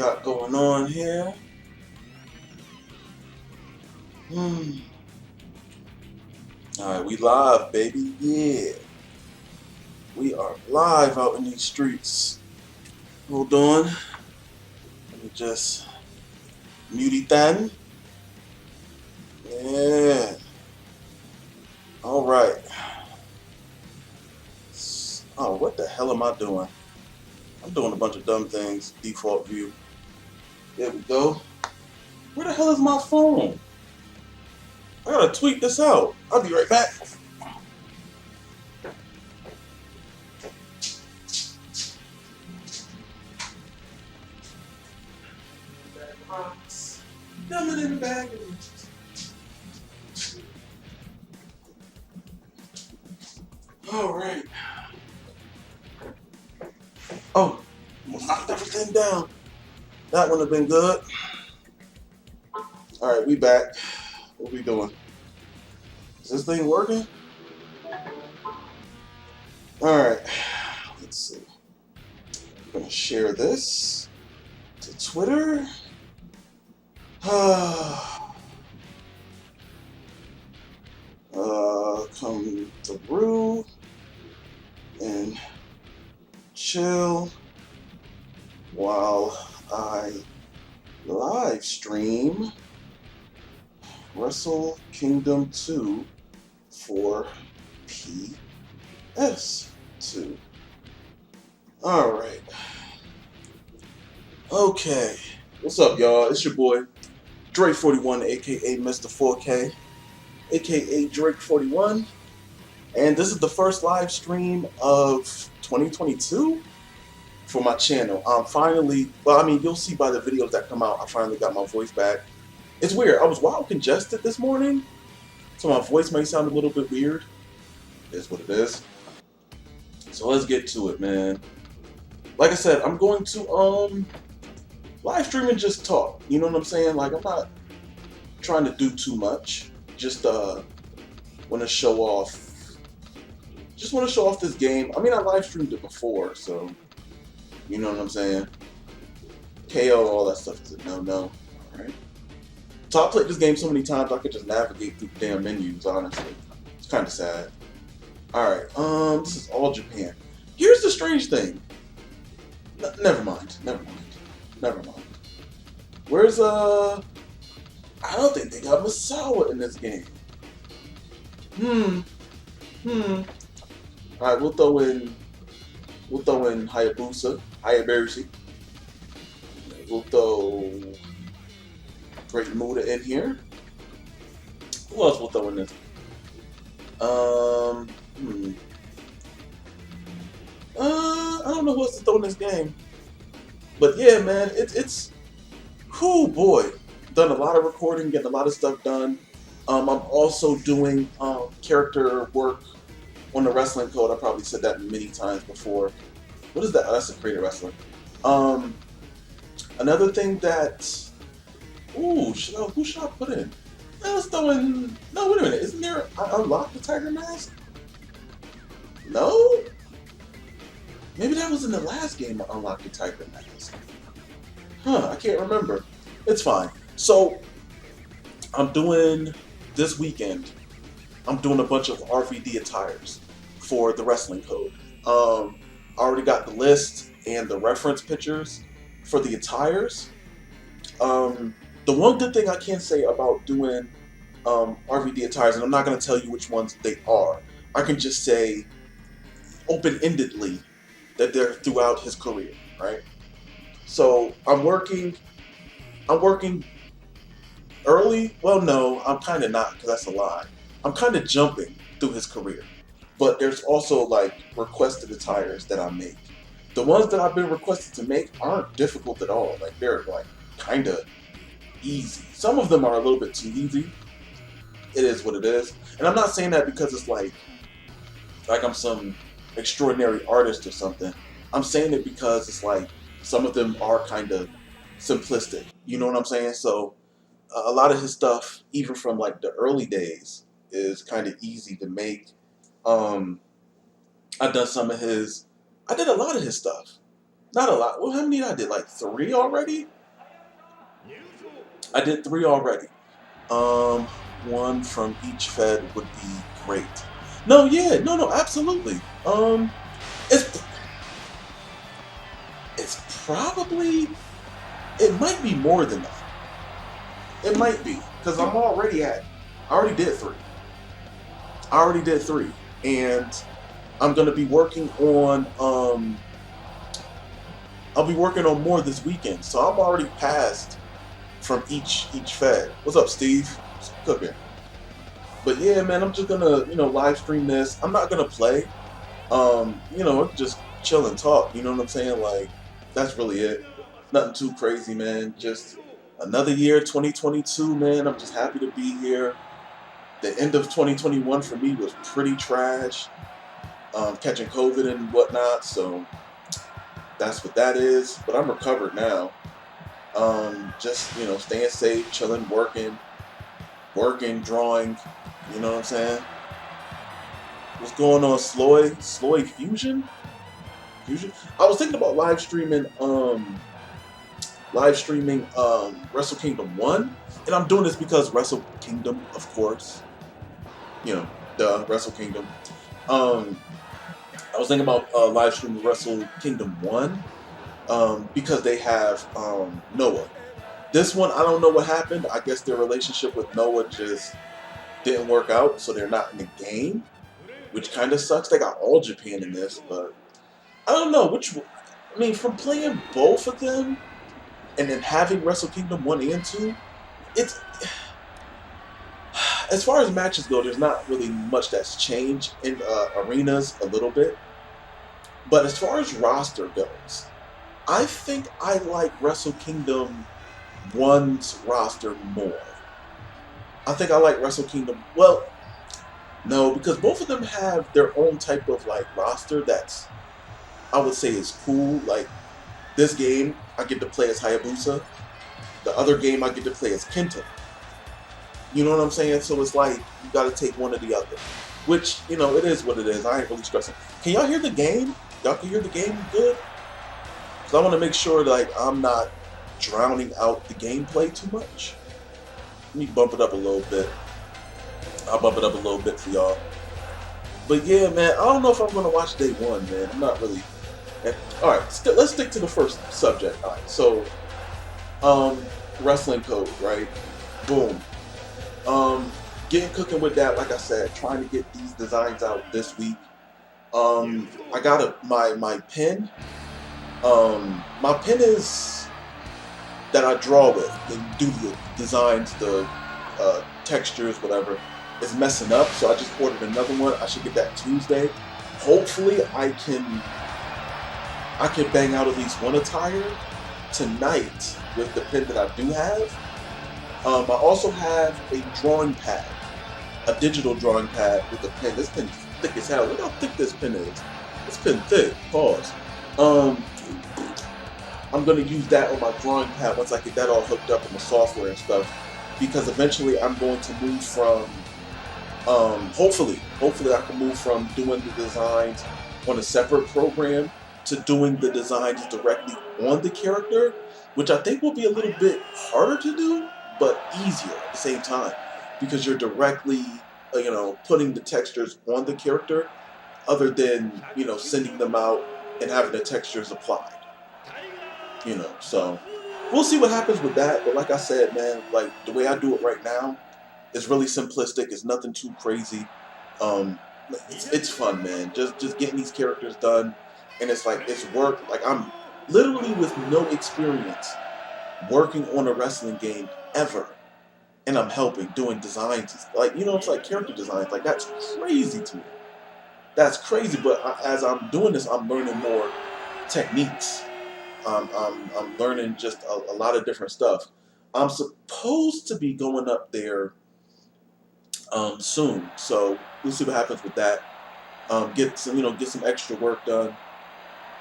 got going on here? Alright, we live, baby. Yeah. We are live out in these streets. Hold on. Let me just mute that. Yeah. Alright. Oh, what the hell am I doing? I'm doing a bunch of dumb things. Default view. There we go. Where the hell is my phone? I gotta tweet this out. I'll be right back. Dumb it in the bag. Alright. Oh, knocked everything down. That would have been good. Alright, we back. What we doing? Is this thing working? Alright. Let's see. I'm gonna share this to Twitter. Come through and chill while I live stream Wrestle Kingdom 2 for PS2. Alright. Okay. What's up, y'all? It's your boy, Drake41, aka Mr. 4K, aka Drake41. And this is the first live stream of 2022 for my channel. Finally, well, I mean, you'll see by the videos that come out, I finally got my voice back. It's weird. I was wild congested this morning, so my voice may sound a little bit weird. It is what it is. So let's get to it, man. Like I said, I'm going to live stream and just talk. You know what I'm saying? Like, I'm not trying to do too much. Just want to show off. Just want to show off this game. I mean, I live streamed it before, so you know what I'm saying. KO, all that stuff is a no-no. Alright. So I played this game so many times I could just navigate through the damn menus, honestly. It's kind of sad. Alright, this is all Japan. Here's the strange thing. Never mind. Where's, I don't think they got Misawa in this game. Alright, we'll throw in Hayabusa. We'll throw Great Muda in here. Who else we'll throw in this? I don't know who else to throw in this game. But yeah, man, it's cool, boy. Done a lot of recording, getting a lot of stuff done. I'm also doing character work on the wrestling code. I probably said that many times before. What is that? Oh, that's a creator wrestler. Another thing that, who should I put in? Let's throw in. No, wait a minute. Isn't there? I unlocked the Tiger Mask? No. Maybe that was in the last game. I unlocked the Tiger Mask. I can't remember. It's fine. So I'm doing this weekend. I'm doing a bunch of RVD attires for the wrestling code. I already got the list and the reference pictures for the attires. The one good thing I can say about doing RVD attires, and I'm not going to tell you which ones they are, I can just say open-endedly that they're throughout his career, right? So I'm working early. Well, no, I'm kind of not, because that's a lie. I'm kind of jumping through his career. But there's also like requested attires that I make. The ones that I've been requested to make aren't difficult at all. Like, they're like kind of easy. Some of them are a little bit too easy. It is what it is. And I'm not saying that because it's like I'm some extraordinary artist or something. I'm saying it because it's like some of them are kind of simplistic. You know what I'm saying? So a lot of his stuff, even from like the early days, is kind of easy to make. I did a lot of his stuff. Not a lot. Well, how many did I did? Like 3 already? I did 3 already. Um, one from each Fed would be great. No, yeah, no, absolutely. It's it's probably it might be more than that. It might be because I'm already at. I already did 3. I already did 3, and I'm gonna be working on. I'll be working on more this weekend, so I'm already past from each Fed. What's up, Steve? What's cooking? But yeah, man, I'm just gonna live stream this. I'm not gonna play. Just chill and talk. You know what I'm saying? Like that's really it. Nothing too crazy, man. Just another year, 2022, man. I'm just happy to be here. The end of 2021 for me was pretty trash. Catching COVID and whatnot, so that's what that is. But I'm recovered now. Just staying safe, chilling, working, drawing. You know what I'm saying? What's going on, Sloyd Fusion? I was thinking about live streaming Wrestle Kingdom 1, and I'm doing this because Wrestle Kingdom, of course, Wrestle Kingdom. I was thinking about live streaming Wrestle Kingdom 1 because they have Noah. This one, I don't know what happened. I guess their relationship with Noah just didn't work out, so they're not in the game, which kind of sucks. They got all Japan in this, but I don't know from playing both of them and then having Wrestle Kingdom 1 and 2, it's as far as matches go, there's not really much that's changed in arenas a little bit. But as far as roster goes, I think I like Wrestle Kingdom 1's roster more. I think I like Wrestle Kingdom. Well, no, because both of them have their own type of roster that's, I would say, is cool. Like this game, I get to play as Hayabusa. The other game, I get to play as Kenta. You know what I'm saying? So it's like you got to take one or the other. Which it is what it is. I ain't really stressing. Can y'all hear the game? Y'all can hear the game good? Because I want to make sure I'm not drowning out the gameplay too much. Let me bump it up a little bit. I'll bump it up a little bit for y'all. But yeah, man, I don't know if I'm going to watch day 1, man. I'm not really. Alright, let's stick to the first subject. Alright, so, wrestling code, right? Boom. Getting cooking with that, like I said, trying to get these designs out this week. I got my pen. My pen is that I draw with and do the designs, the textures, whatever, is messing up. So I just ordered another one. I should get that Tuesday. Hopefully, I can bang out at least one attire tonight with the pen that I do have. I also have a drawing pad, a digital drawing pad with a pen. This pen is thick as hell. Look how thick this pen is. This pen thick. Pause. I'm gonna use that on my drawing pad once I get that all hooked up in the software and stuff. Because eventually I'm going to move from, hopefully I can move from doing the designs on a separate program to doing the designs directly on the character, which I think will be a little bit harder to do, but easier at the same time, because you're directly, putting the textures on the character, other than, sending them out and having the textures applied. So we'll see what happens with that. But like I said, man, the way I do it right now is really simplistic. It's nothing too crazy. It's fun, man. Just getting these characters done, and it's work. I'm literally with no experience working on a wrestling game ever, and I'm helping doing designs. It's like character designs. That's crazy to me. That's crazy. But as I'm doing this, I'm learning more techniques. I'm learning just a lot of different stuff. I'm supposed to be going up there soon, so we'll see what happens with that. Get some extra work done.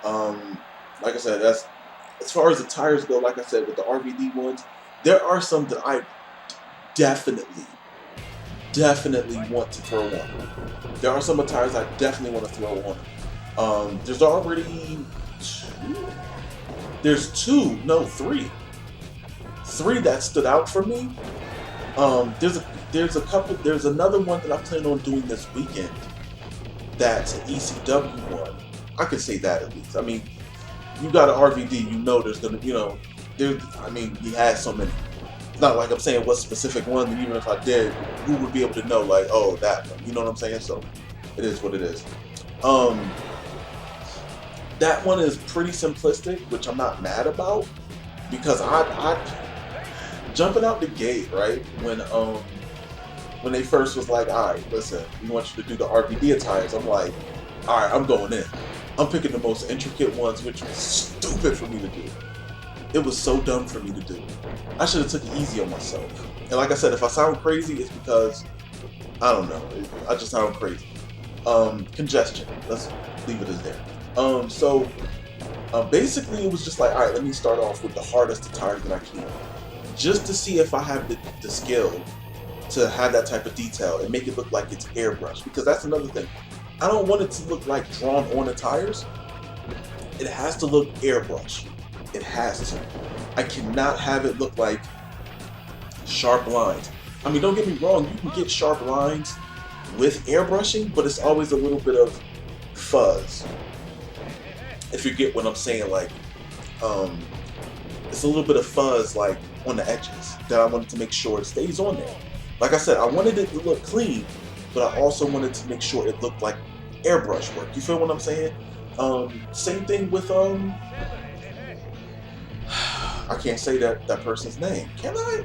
Like I said, that's as far as the tires go. Like I said, with the RVD ones, there are some that I definitely want to throw on. There are some tires I definitely want to throw on. There's already There's three that stood out for me. There's a couple. There's another one that I plan on doing this weekend. That's an ECW one. I could say that at least. I mean, you got an RVD, you know there's gonna, he has so many. It's not like I'm saying what specific one, and even if I did, who would be able to know, like, oh, that one, you know what I'm saying? So, it is what it is. That one is pretty simplistic, which I'm not mad about, because I jumping out the gate, right, when they first was like, alright, listen, we want you to do the RVD attires, I'm like, alright, I'm going in. I'm picking the most intricate ones, which was stupid for me to do. It was so dumb for me to do. I should have took it easy on myself. And like I said, if I sound crazy, it's because, I don't know, I just sound crazy. Congestion, let's leave it as there. Basically it was just like, alright, let me start off with the hardest attires that I can. Just to see if I have the skill to have that type of detail and make it look like it's airbrushed. Because that's another thing. I don't want it to look like drawn on attires. It has to look airbrushed. It has to. I cannot have it look like sharp lines. I mean, don't get me wrong, you can get sharp lines with airbrushing, but it's always a little bit of fuzz. If you get what I'm saying, like, it's a little bit of fuzz, like, on the edges that I wanted to make sure it stays on there. Like I said, I wanted it to look clean, but I also wanted to make sure it looked like airbrush work. You feel what I'm saying? Same thing with, I can't say that person's name. Can I?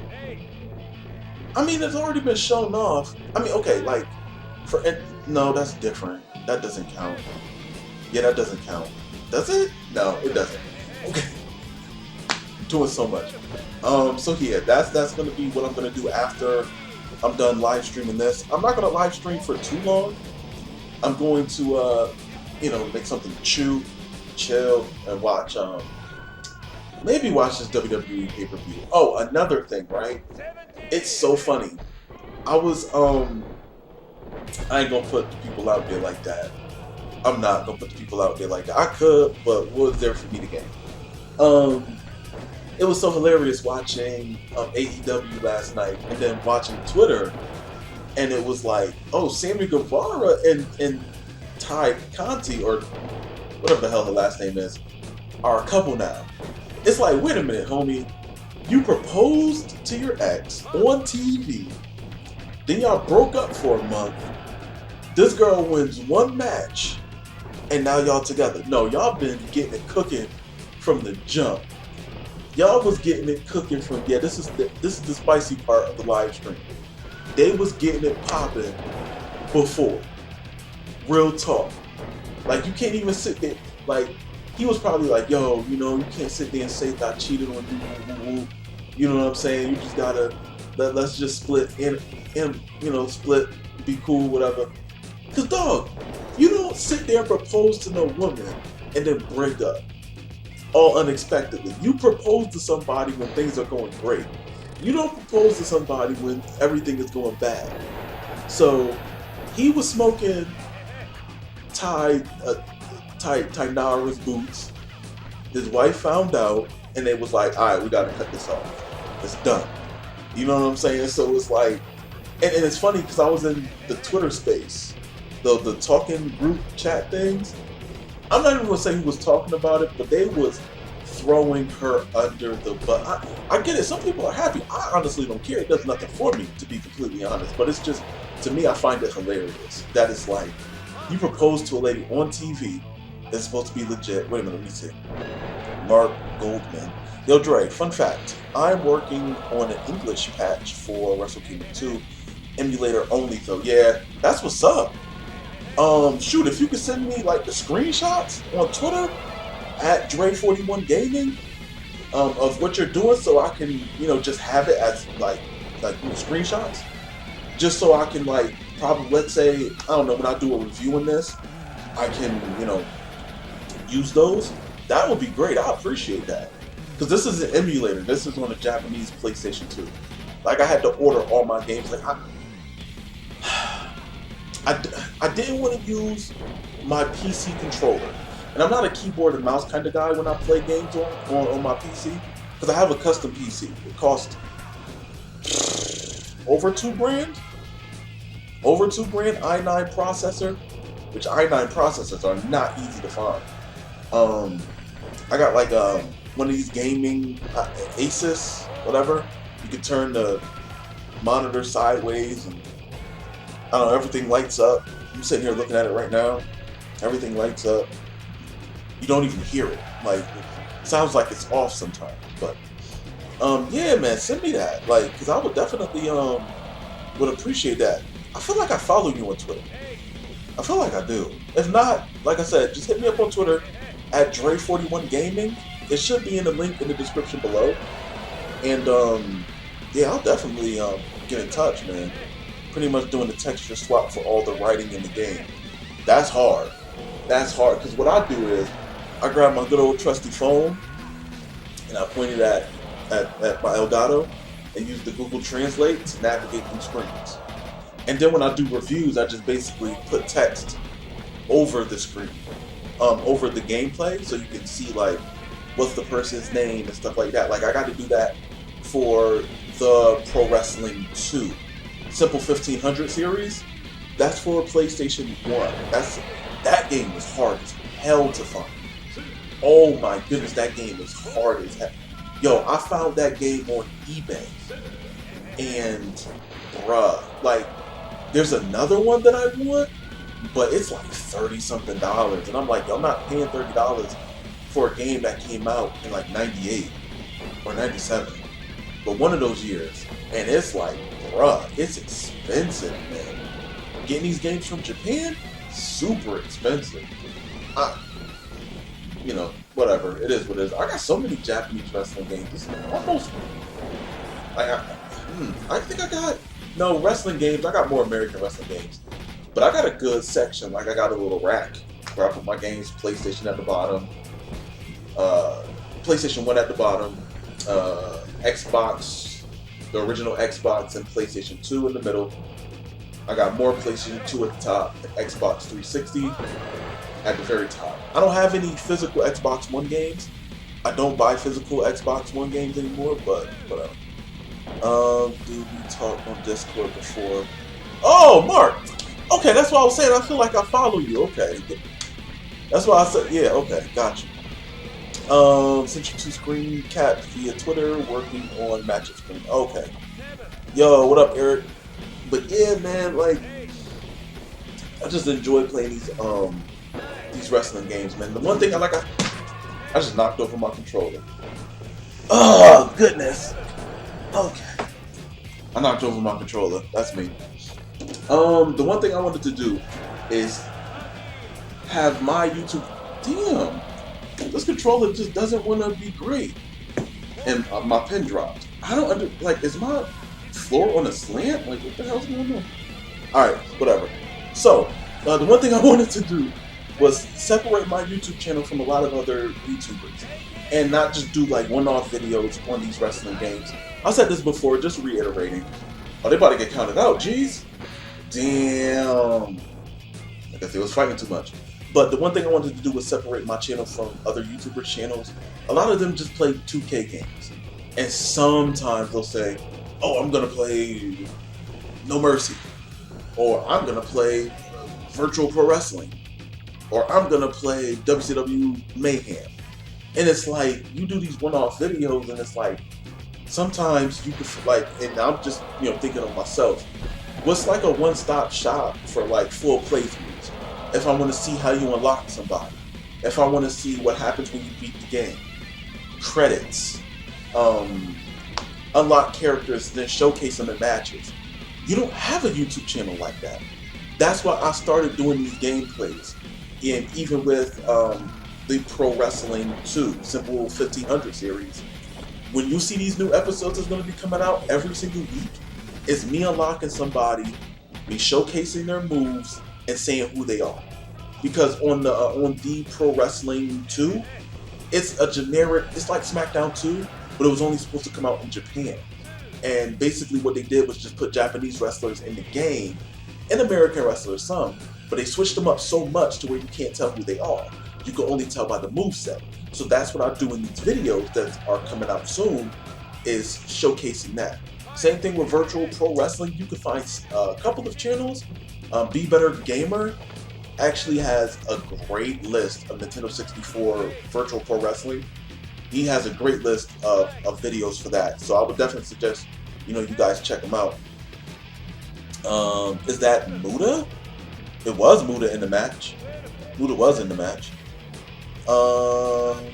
I mean, it's already been shown off. I mean, okay, like, no, that's different. That doesn't count. Yeah, that doesn't count. Does it? No, it doesn't. Okay. I'm doing so much. So yeah, that's gonna be what I'm gonna do after I'm done live streaming this. I'm not gonna live stream for too long. I'm going to, make something to chew, chill, and watch. Maybe watch this WWE pay-per-view. Oh, another thing, right? It's so funny. I was, I ain't gonna put the people out there like that. I'm not gonna put the people out there like that. I could, but what was there for me to gain? It was so hilarious watching AEW last night and then watching Twitter, and it was like, oh, Sammy Guevara and Ty Conti, or whatever the hell the last name is, are a couple now. It's like, wait a minute, homie. You proposed to your ex on TV, then y'all broke up for a month. This girl wins one match, and now y'all together. No, y'all been getting it cooking from the jump. Y'all was getting it cooking from, yeah, this is the spicy part of the live stream. They was getting it popping before. Real talk. Like, you can't even sit there, like, he was probably like, yo, you can't sit there and say that I cheated on you, you know what I'm saying? You just gotta, let's just split, split, be cool, whatever. Cause dog, you don't sit there and propose to no woman and then break up. All unexpectedly. You propose to somebody when things are going great. You don't propose to somebody when everything is going bad. So he was smoking Nara's boots. His wife found out, and they was like, all right, we gotta cut this off. It's done. You know what I'm saying? So it's like, and it's funny because I was in the Twitter space, the talking group chat things. I'm not even gonna say who was talking about it, but they was throwing her under the bus. I get it. Some people are happy. I honestly don't care. It does nothing for me, to be completely honest. But it's just, to me, I find it hilarious. That it's like, you propose to a lady on TV that's supposed to be legit. Wait a minute, let me see. Mark Goldman. Yo, Dre, fun fact. I'm working on an English patch for Wrestle Kingdom 2. Emulator only, though. Yeah, that's what's up. Shoot, if you could send me like the screenshots on Twitter at Dre41 Gaming of what you're doing, so I can, just have it as like screenshots, just so I can probably, let's say, I don't know, when I do a review on this, I can, use those. That would be great. I appreciate that, because this is an emulator. This is on a Japanese PlayStation 2. Like, I had to order all my games. Like, I didn't want to use my PC controller, And I'm not a keyboard and mouse kind of guy when I play games on my PC, because I have a custom PC. It costs over $2,000. Over $2,000 i9 processor, which i9 processors are not easy to find. I got like one of these gaming Asus, whatever. You can turn the monitor sideways, and I don't know, everything lights up. I'm sitting here looking at it right now. Everything lights up. You don't even hear it. Like, it sounds like it's off sometimes. But yeah, man, send me that. Like, because I would definitely would appreciate that. I feel like I follow you on Twitter. I feel like I do. If not, like I said, just hit me up on Twitter at Dre41Gaming. It should be in the link in the description below. And yeah, I'll definitely get in touch, man. Pretty much doing the texture swap for all the writing in the game. That's hard. That's hard, because what I do is I grab my good old trusty phone and I point it at my Elgato and use the Google Translate to navigate through screens. And then when I do reviews, I just basically put text over the screen, over the gameplay, so you can see like what's the person's name and stuff like that. Like, I got to do that for the Pro Wrestling 2 Simple 1500 series. That's for PlayStation 1. That game was hard as hell to find. Oh my goodness, that game is hard as hell. Yo, I found that game on eBay, and bruh, like, there's another one that I want, but it's like $30-something, and I'm like, yo, I'm not paying $30 for a game that came out in like 98 or 97, but one of those years, and it's like, bruh, it's expensive, man. Getting these games from Japan, super expensive. You know, whatever, it is what it is. I got so many Japanese wrestling games. It's almost, I think I got, no, wrestling games, I got more American wrestling games. But I got a good section, like I got a little rack where I put my games, PlayStation at the bottom, PlayStation 1 at the bottom, Xbox, the original Xbox, and PlayStation 2 in the middle. I got more PlayStation 2 at the top, and Xbox 360 at the very top. I don't have any physical Xbox One games. I don't buy physical Xbox One games anymore, but whatever. Dude, we talked on Discord before. Oh, Mark! Okay, that's what I was saying. I feel like I follow you. Okay. That's why I said, yeah, okay, gotcha. Sent you 2 screen caps via Twitter, working on matchup screen. Okay. Yo, what up, Eric? But yeah, man, like, I just enjoy playing these wrestling games, man. The one thing I just knocked over my controller. Oh, goodness. Okay. I knocked over my controller. That's me. The one thing I wanted to do is have my YouTube... Damn. This controller just doesn't want to be great. And my pen dropped. I don't like, is my floor on a slant? Like, what the hell's going on? Alright, whatever. So, the one thing I wanted to do was separate my YouTube channel from a lot of other YouTubers and not just do like one-off videos on these wrestling games. I said this before, just reiterating. Oh, they about to get counted out, jeez. Damn. I guess they was fighting too much. But the one thing I wanted to do was separate my channel from other YouTuber channels. A lot of them just play 2K games. And sometimes they'll say, oh, I'm gonna play No Mercy. Or I'm gonna play Virtual Pro Wrestling. Or I'm gonna play WCW Mayhem. And it's like, you do these one-off videos and it's like, sometimes you could like, and I'm just, you know, thinking of myself, what's like a one-stop shop for like full playthroughs? If I want to see how you unlock somebody, if I want to see what happens when you beat the game, credits, unlock characters, then showcase them in matches. You don't have a YouTube channel like that. That's why I started doing these gameplays. And even with the Pro Wrestling 2 Simple 1500 series, when you see these new episodes that's going to be coming out every single week, it's me unlocking somebody, me showcasing their moves, and saying who they are. Because on the Pro Wrestling 2, it's a generic, it's like SmackDown 2, but it was only supposed to come out in Japan. And basically what they did was just put Japanese wrestlers in the game, and American wrestlers some, but they switched them up so much to where you can't tell who they are. you can only tell by the moveset. So that's what I do in these videos that are coming out soon, is showcasing that. Same thing with virtual pro wrestling. You can find a couple of channels. Be Better Gamer actually has a great list of Nintendo 64 virtual pro wrestling. He has a great list of videos for that. So I would definitely suggest, you guys check him out. Is that Muda? It was Muda in the match. Muda was in the match.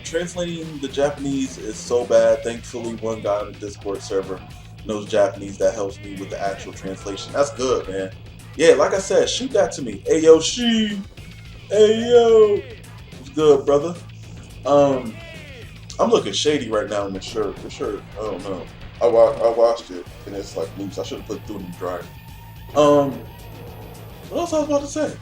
Translating the Japanese is so bad. Thankfully, one guy on the Discord server knows Japanese that helps me with the actual translation. That's good, man. Yeah, like I said, shoot that to me. Hey yo, she. Hey yo. What's good, brother? I'm looking shady right now in the shirt. The shirt, I don't know. I washed it and it's like loose. I should have put it through in the dryer. What else I was about to say?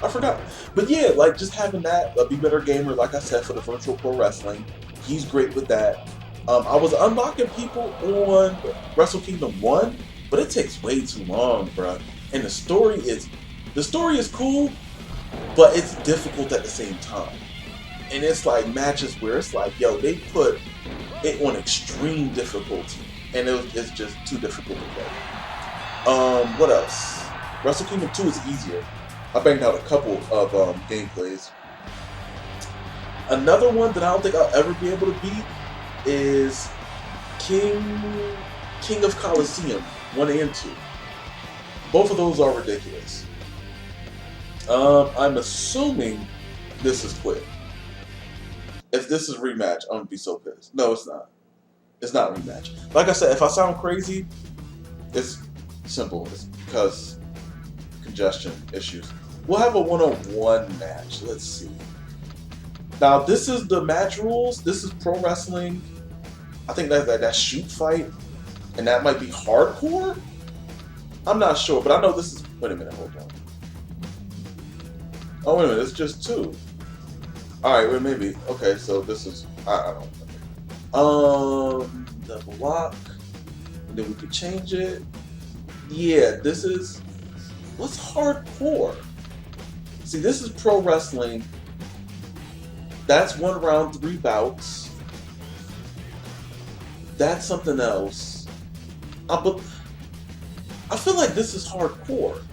I forgot. But yeah, like just having that, Be Better Gamer, like I said, for the virtual pro wrestling. He's great with that. I was unlocking people on Wrestle Kingdom 1, but it takes way too long, bro. And the story is cool, but it's difficult at the same time. And it's like matches where it's like, yo, they put it on extreme difficulty, and it's just too difficult to play. What else? Wrestle Kingdom 2 is easier. I banged out a couple of gameplays. Another one that I don't think I'll ever be able to beat is King of Colosseum 1 and 2. Both of those are ridiculous. I'm assuming this is quick. If this is rematch, I'm gonna be so pissed. No, it's not. It's not rematch. Like I said, if I sound crazy, it's simple. It's because congestion issues. We'll have a one-on-one match. Let's see. Now, this is the match rules. This is pro wrestling. I think that shoot fight, and that might be hardcore. I'm not sure, but I know this is. Wait a minute, hold on. Oh, wait a minute, it's just 2. Alright, well, maybe. Okay, so this is. I don't know. Double lock. And then we could change it. Yeah, this is. What's hardcore? See, this is pro wrestling. That's 1 round, 3 bouts. That's something else. I feel like this is hardcore.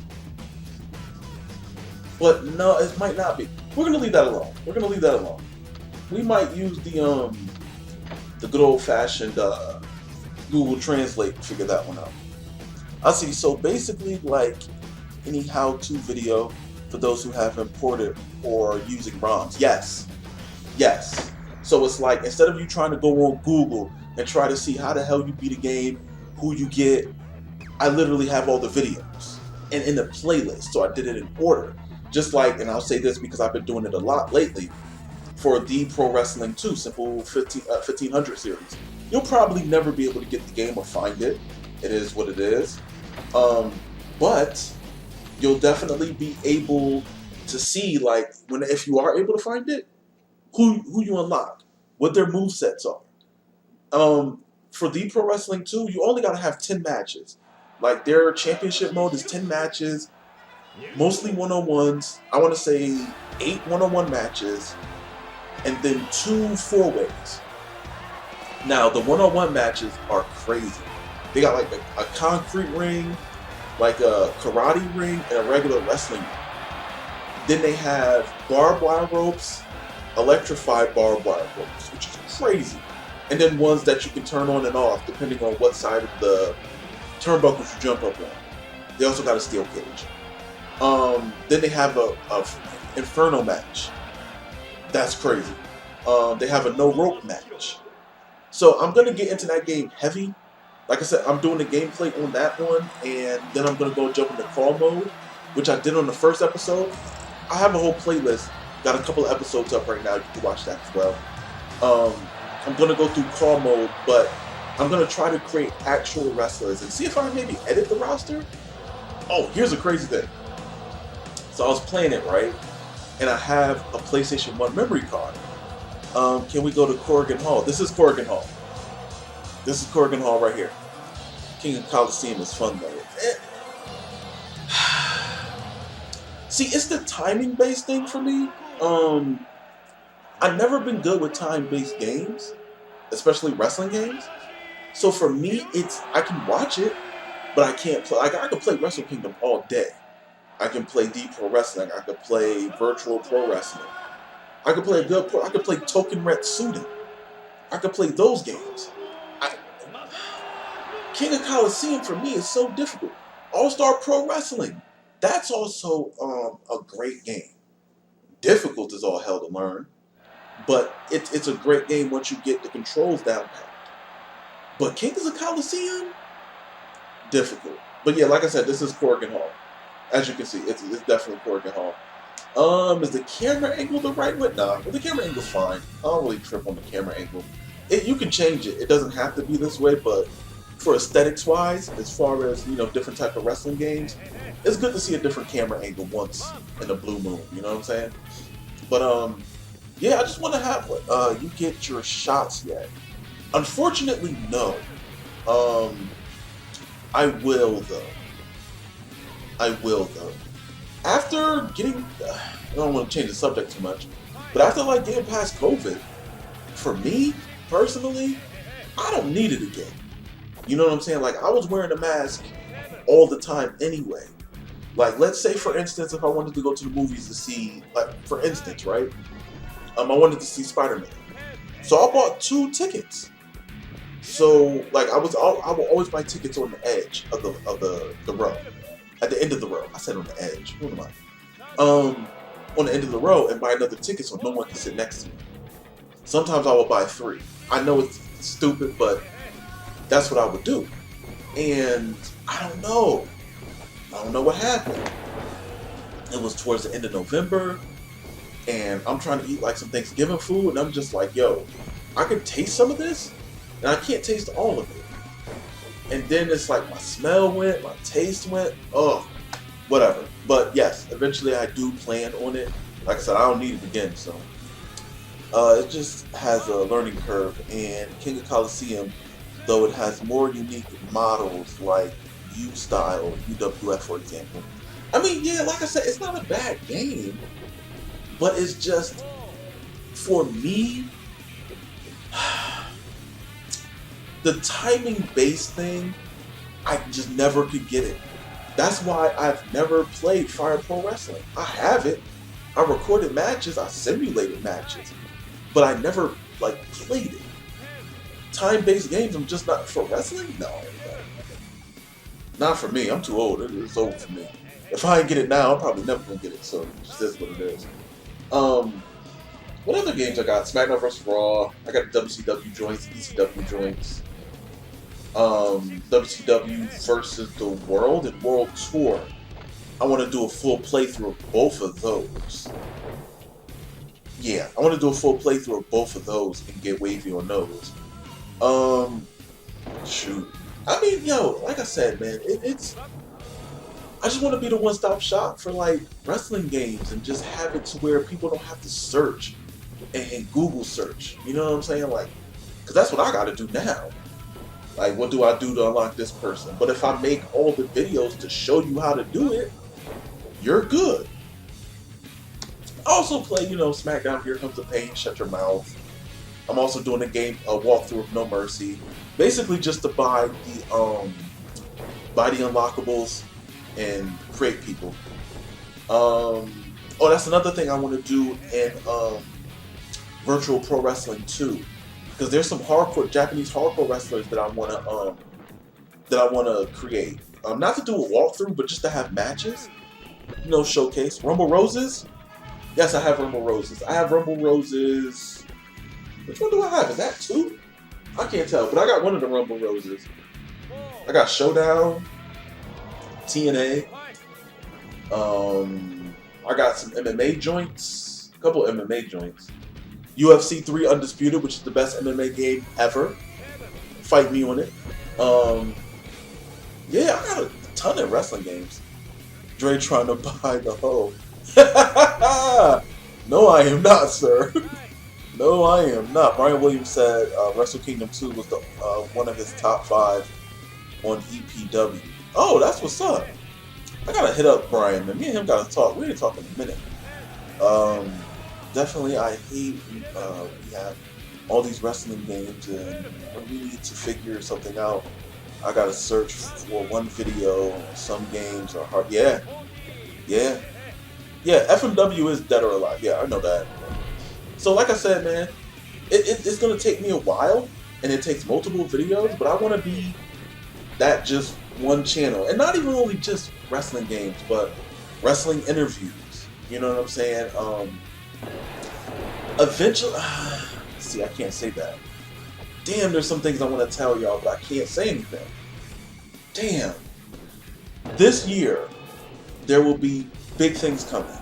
But no, it might not be. We're gonna leave that alone. We might use the good old-fashioned Google Translate to figure that one out. I see. So basically, like any how-to video for those who have imported or using ROMs. Yes. So it's like, instead of you trying to go on Google and try to see how the hell you beat a game, who you get, I literally have all the videos and in the playlist. So I did it in order. Just like, and I'll say this because I've been doing it a lot lately, for the Pro Wrestling 2 Simple 1500 series. You'll probably never be able to get the game or find it. It is what it is. But you'll definitely be able to see, like, if you are able to find it, who you unlock, what their movesets are. For the Pro Wrestling 2, you only gotta have 10 matches. Like, their championship mode is 10 matches, mostly one-on-ones. I want to say 8 one-on-one matches, and then 2 4-ways. Now, the one-on-one matches are crazy. They got like a concrete ring, like a karate ring, and a regular wrestling ring. Then they have barbed wire ropes, electrified barbed wire ropes, which is crazy. And then ones that you can turn on and off depending on what side of the turnbuckles you jump up on. They also got a steel cage. Then they have a Inferno match. That's crazy. They have a no rope match. So I'm gonna get into that game heavy. Like I said, I'm doing the gameplay on that one, and then I'm gonna go jump into crawl mode, which I did on the first episode. I have a whole playlist. Got a couple of episodes up right now. You can watch that as well. I'm gonna go through crawl mode, but I'm gonna try to create actual wrestlers and see if I can maybe edit the roster. Oh, here's a crazy thing. So I was playing it, right? And I have a PlayStation 1 memory card. Can we go to Corrigan Hall? This is Corrigan Hall. This is Corrigan Hall right here. King of Colosseum is fun though. See, it's the timing based thing for me. I've never been good with time-based games, especially wrestling games. So for me, I can watch it, but I can't play. Like I can play Wrestle Kingdom all day. I can play Deep Pro Wrestling. I could play Virtual Pro Wrestling. I could play I could play Token Retsuden. I could play those games. King of Colosseum for me is so difficult. All-Star Pro Wrestling. That's also a great game. Difficult as all hell to learn, but it's a great game once you get the controls down pat. But King of the Colosseum, difficult. But yeah, like I said, this is Corrigan Hall. As you can see, it's definitely Corrigan Hall. Is the camera angle the right way? Nah, but the camera angle's fine. I don't really trip on the camera angle. You can change it. It doesn't have to be this way, but for aesthetics wise, as far as, you know, different type of wrestling games, it's good to see a different camera angle once in a blue moon, you know what I'm saying? But yeah, I just want to have you get your shots yet. Unfortunately, no. I will though. After getting, I don't want to change the subject too much, but after like getting past COVID, for me personally, I don't need it again. You know what I'm saying? Like I was wearing a mask all the time anyway. Like let's say for instance, if I wanted to go to the movies to see, like for instance, right? I wanted to see Spider-Man, so I bought 2 tickets. So like I will always buy tickets on the edge of the row. At the end of the row. I said on the edge. What am I? On the end of the row and buy another ticket so no one can sit next to me. Sometimes I will buy 3. I know it's stupid, but that's what I would do. And I don't know what happened. It was towards the end of November, and I'm trying to eat like some Thanksgiving food, and I'm just like, yo, I can taste some of this, and I can't taste all of it. And then it's like my smell went, my taste went, whatever. But yes, eventually I do plan on it. Like I said, I don't need it again, so. It just has a learning curve, and King of Colosseum, though it has more unique models like U-Style, UWF for example. I mean, yeah, like I said, it's not a bad game, but it's just, for me, the timing-based thing, I just never could get it. That's why I've never played Fire Pro Wrestling. I have it. I recorded matches. I simulated matches. But I never, like, played it. Time-based games, I'm just not... For wrestling? No. Not for me. I'm too old. It's old for me. If I ain't get it now, I'm probably never going to get it. So, it just is what it is. What other games I got? SmackDown vs. Raw. I got WCW joints, ECW joints. WCW versus the World and World Tour. I want to do a full playthrough of both of those. Yeah, I want to do a full playthrough of both of those and get wavy on those. Shoot. I mean, yo, like I said, man, it's... I just want to be the one-stop shop for, like, wrestling games and just have it to where people don't have to search and Google search. You know what I'm saying? Like, because that's what I got to do now. Like, what do I do to unlock this person? But if I make all the videos to show you how to do it, you're good. I also play, you know, SmackDown Here Comes the Pain, Shut Your Mouth. I'm also doing a walkthrough of No Mercy. Basically just to buy the unlockables and create people. Oh, that's another thing I want to do in Virtual Pro Wrestling 2. Because there's some Japanese hardcore wrestlers that I want to create. Not to do a walkthrough, but just to have matches. You know, showcase. Rumble Roses? Yes, I have Rumble Roses. I have Rumble Roses. Which one do I have? Is that 2? I can't tell, but I got one of the Rumble Roses. I got Showdown, TNA. I got some MMA joints. A couple MMA joints. UFC 3 Undisputed, which is the best MMA game ever. Fight me on it. Yeah, I got a ton of wrestling games. Dre trying to buy the hoe. No, I am not, sir. No, I am not. Brian Williams said Wrestle Kingdom 2 was the one of his top 5 on EPW. Oh, that's what's up. I gotta hit up Brian, man. Me and him gotta talk. We ain't talking in a minute. definitely I hate we have all these wrestling games, and when we need to figure something out, I gotta search for one video. Some games are hard. Yeah, yeah, yeah. FMW is dead or alive. Yeah, I know that. So like I said, man, it's gonna take me a while, and it takes multiple videos, but I want to be that just one channel, and not even only just wrestling games, but wrestling interviews. You know what I'm saying? Eventually, see, I can't say that. Damn, there's some things I want to tell y'all, but I can't say anything. Damn. This year, there will be big things coming.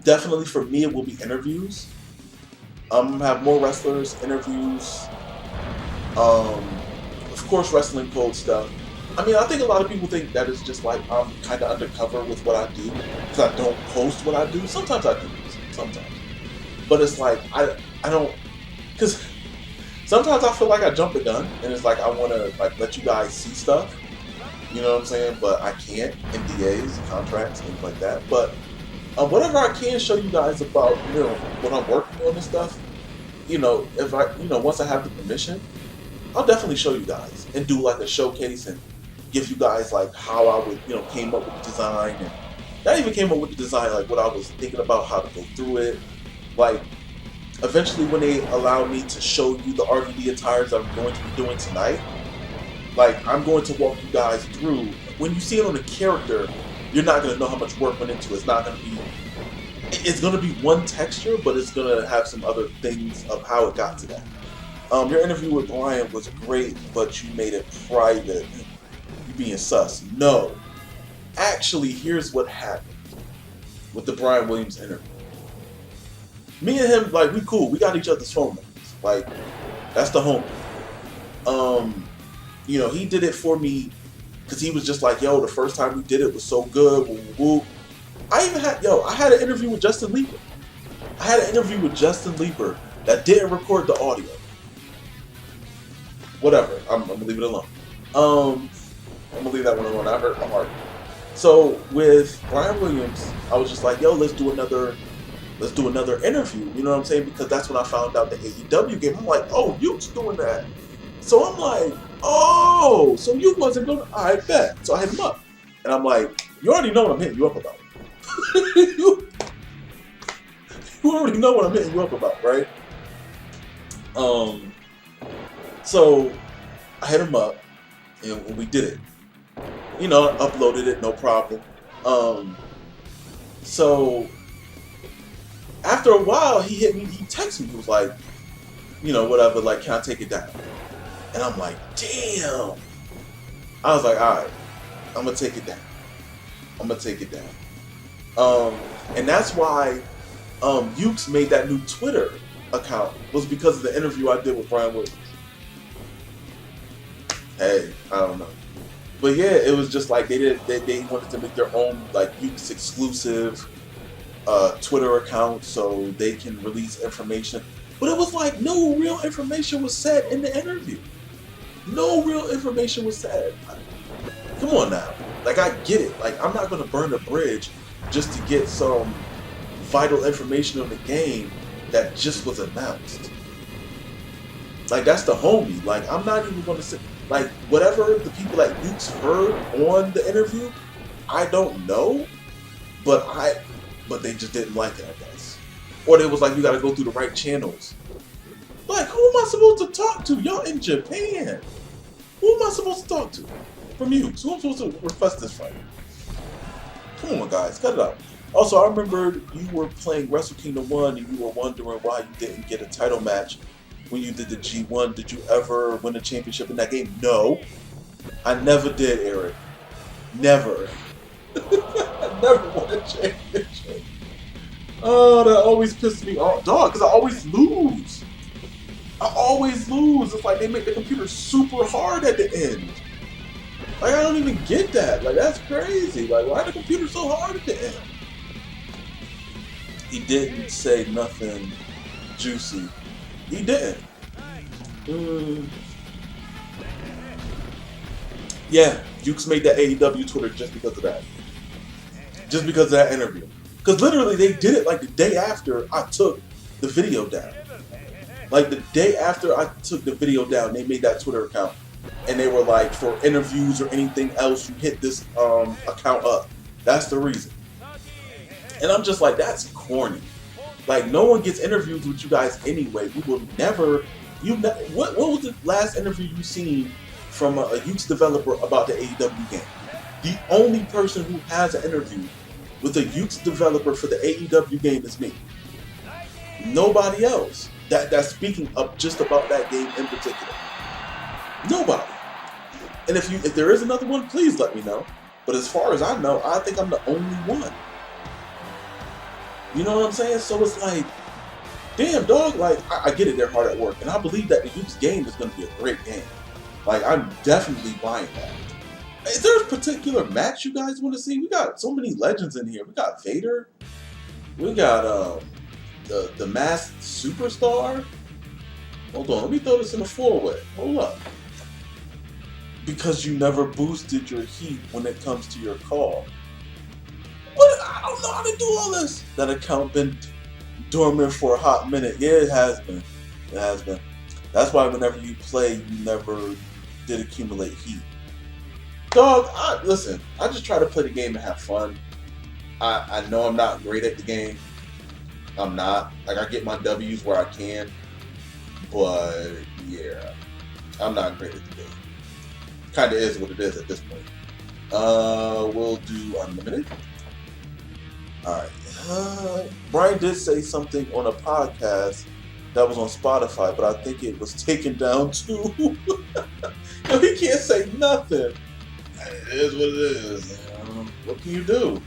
Definitely for me, it will be interviews. Have more wrestlers, interviews. Of course, wrestling code stuff. I mean, I think a lot of people think that it's just like I'm kind of undercover with what I do because I don't post what I do. Sometimes I do, sometimes, but it's like I don't, because sometimes I feel like I jump the gun and it's like I want to like let you guys see stuff. You know what I'm saying? But I can't. NDAs, contracts, things like that. But whatever I can show you guys about, you know, when I'm working on this stuff, you know, if I, you know, once I have the permission, I'll definitely show you guys and do like a showcase and give you guys like how I would, you know, came up with the design, and not even came up with the design, like what I was thinking about, how to go through it. Like eventually when they allow me to show you the RVD attires I'm going to be doing tonight, like I'm going to walk you guys through. When you see it on a character, you're not going to know how much work went into it. It's not going to be, it's going to be one texture, but it's going to have some other things of how it got to that. Your interview with Brian was great, but you made it private. You being sus. No. Actually, here's what happened with the Brian Williams interview. Me and him, like, we cool. We got each other's phone numbers. Like, that's the homie. You know, he did it for me because he was just like, yo, the first time we did it was so good. Woo, woo, woo. I had an interview with Justin Lieber. I had an interview with Justin Lieber that didn't record the audio. Whatever, I'm gonna leave it alone. I'm gonna leave that one alone. I hurt my heart. So with Brian Williams, I was just like, yo, let's do another interview. You know what I'm saying? Because that's when I found out the AEW game. I'm like, oh, Yuke's doing that. So I'm like, oh, so Yuke wasn't gonna. I bet. So I hit him up, and I'm like, you already know what I'm hitting you up about. you already know what I'm hitting you up about, right? So I hit him up, and we did it. You know, uploaded it, no problem. So after a while, he hit me. He texted me. He was like, you know, whatever. Like, can I take it down? And I'm like, damn. I was like, all right, I'm gonna take it down. I'm gonna take it down. And that's why Ukes made that new Twitter account, was because of the interview I did with Brian Williams. Hey, I don't know, but yeah, it was just like they wanted to make their own like Ukes exclusive Twitter account so they can release information. But it was like no real information was said in the interview. No real information was said. Come on now, like I get it. Like I'm not gonna burn a bridge just to get some vital information on the game that just was announced. Like that's the homie. Like I'm not even gonna say like whatever the people at Ukes heard on the interview, I don't know, but they just didn't like it, I guess. Or they was like, you gotta go through the right channels. Like who am I supposed to talk to? Y'all in Japan. Who am I supposed to talk to? From Ukes. Who am I supposed to request this fight? Come on guys, cut it out. Also, I remember you were playing Wrestle Kingdom 1 and you were wondering why you didn't get a title match when you did the G1. Did you ever win a championship in that game? No. I never did, Eric. Never. I never won a championship. Oh, that always pisses me off. Dog, because I always lose. I always lose. It's like they make the computer super hard at the end. Like, I don't even get that. Like, that's crazy. Like, why the computer so hard at the end? He didn't say nothing juicy. He didn't. Yeah, Ukes made that AEW Twitter just because of that. Just because of that interview. Because literally they did it like the day after I took the video down. Like the day after I took the video down, they made that Twitter account. And they were like, for interviews or anything else, you hit this account up. That's the reason. And I'm just like, that's corny. Like, no one gets interviews with you guys anyway. We will never... What was the last interview you seen from a youth developer about the AEW game? The only person who has an interview with a youth developer for the AEW game is me. Nobody else that's speaking up just about that game in particular. Nobody. And if there is another one, please let me know. But as far as I know, I think I'm the only one. You know what I'm saying? So it's like, damn, dog, like, I get it, they're hard at work. And I believe that the youth game is going to be a great game. Like, I'm definitely buying that. Is there a particular match you guys want to see? We got so many legends in here. We got Vader. We got the masked superstar. Hold on, let me throw this in the four-way. Hold up. Because you never boosted your heat when it comes to your call. What? I don't know how to do all this. That account been dormant for a hot minute. Yeah, it has been. It has been. That's why whenever you play, you never did accumulate heat. Dog, listen, I just try to play the game and have fun. I know I'm not great at the game. I'm not. Like, I get my W's where I can. But, yeah, I'm not great at the game. Kind of is what it is at this point. We'll do Unlimited. Alright. Brian did say something on a podcast that was on Spotify, but I think it was taken down too. No, he can't say nothing. It is what it is. What can you do?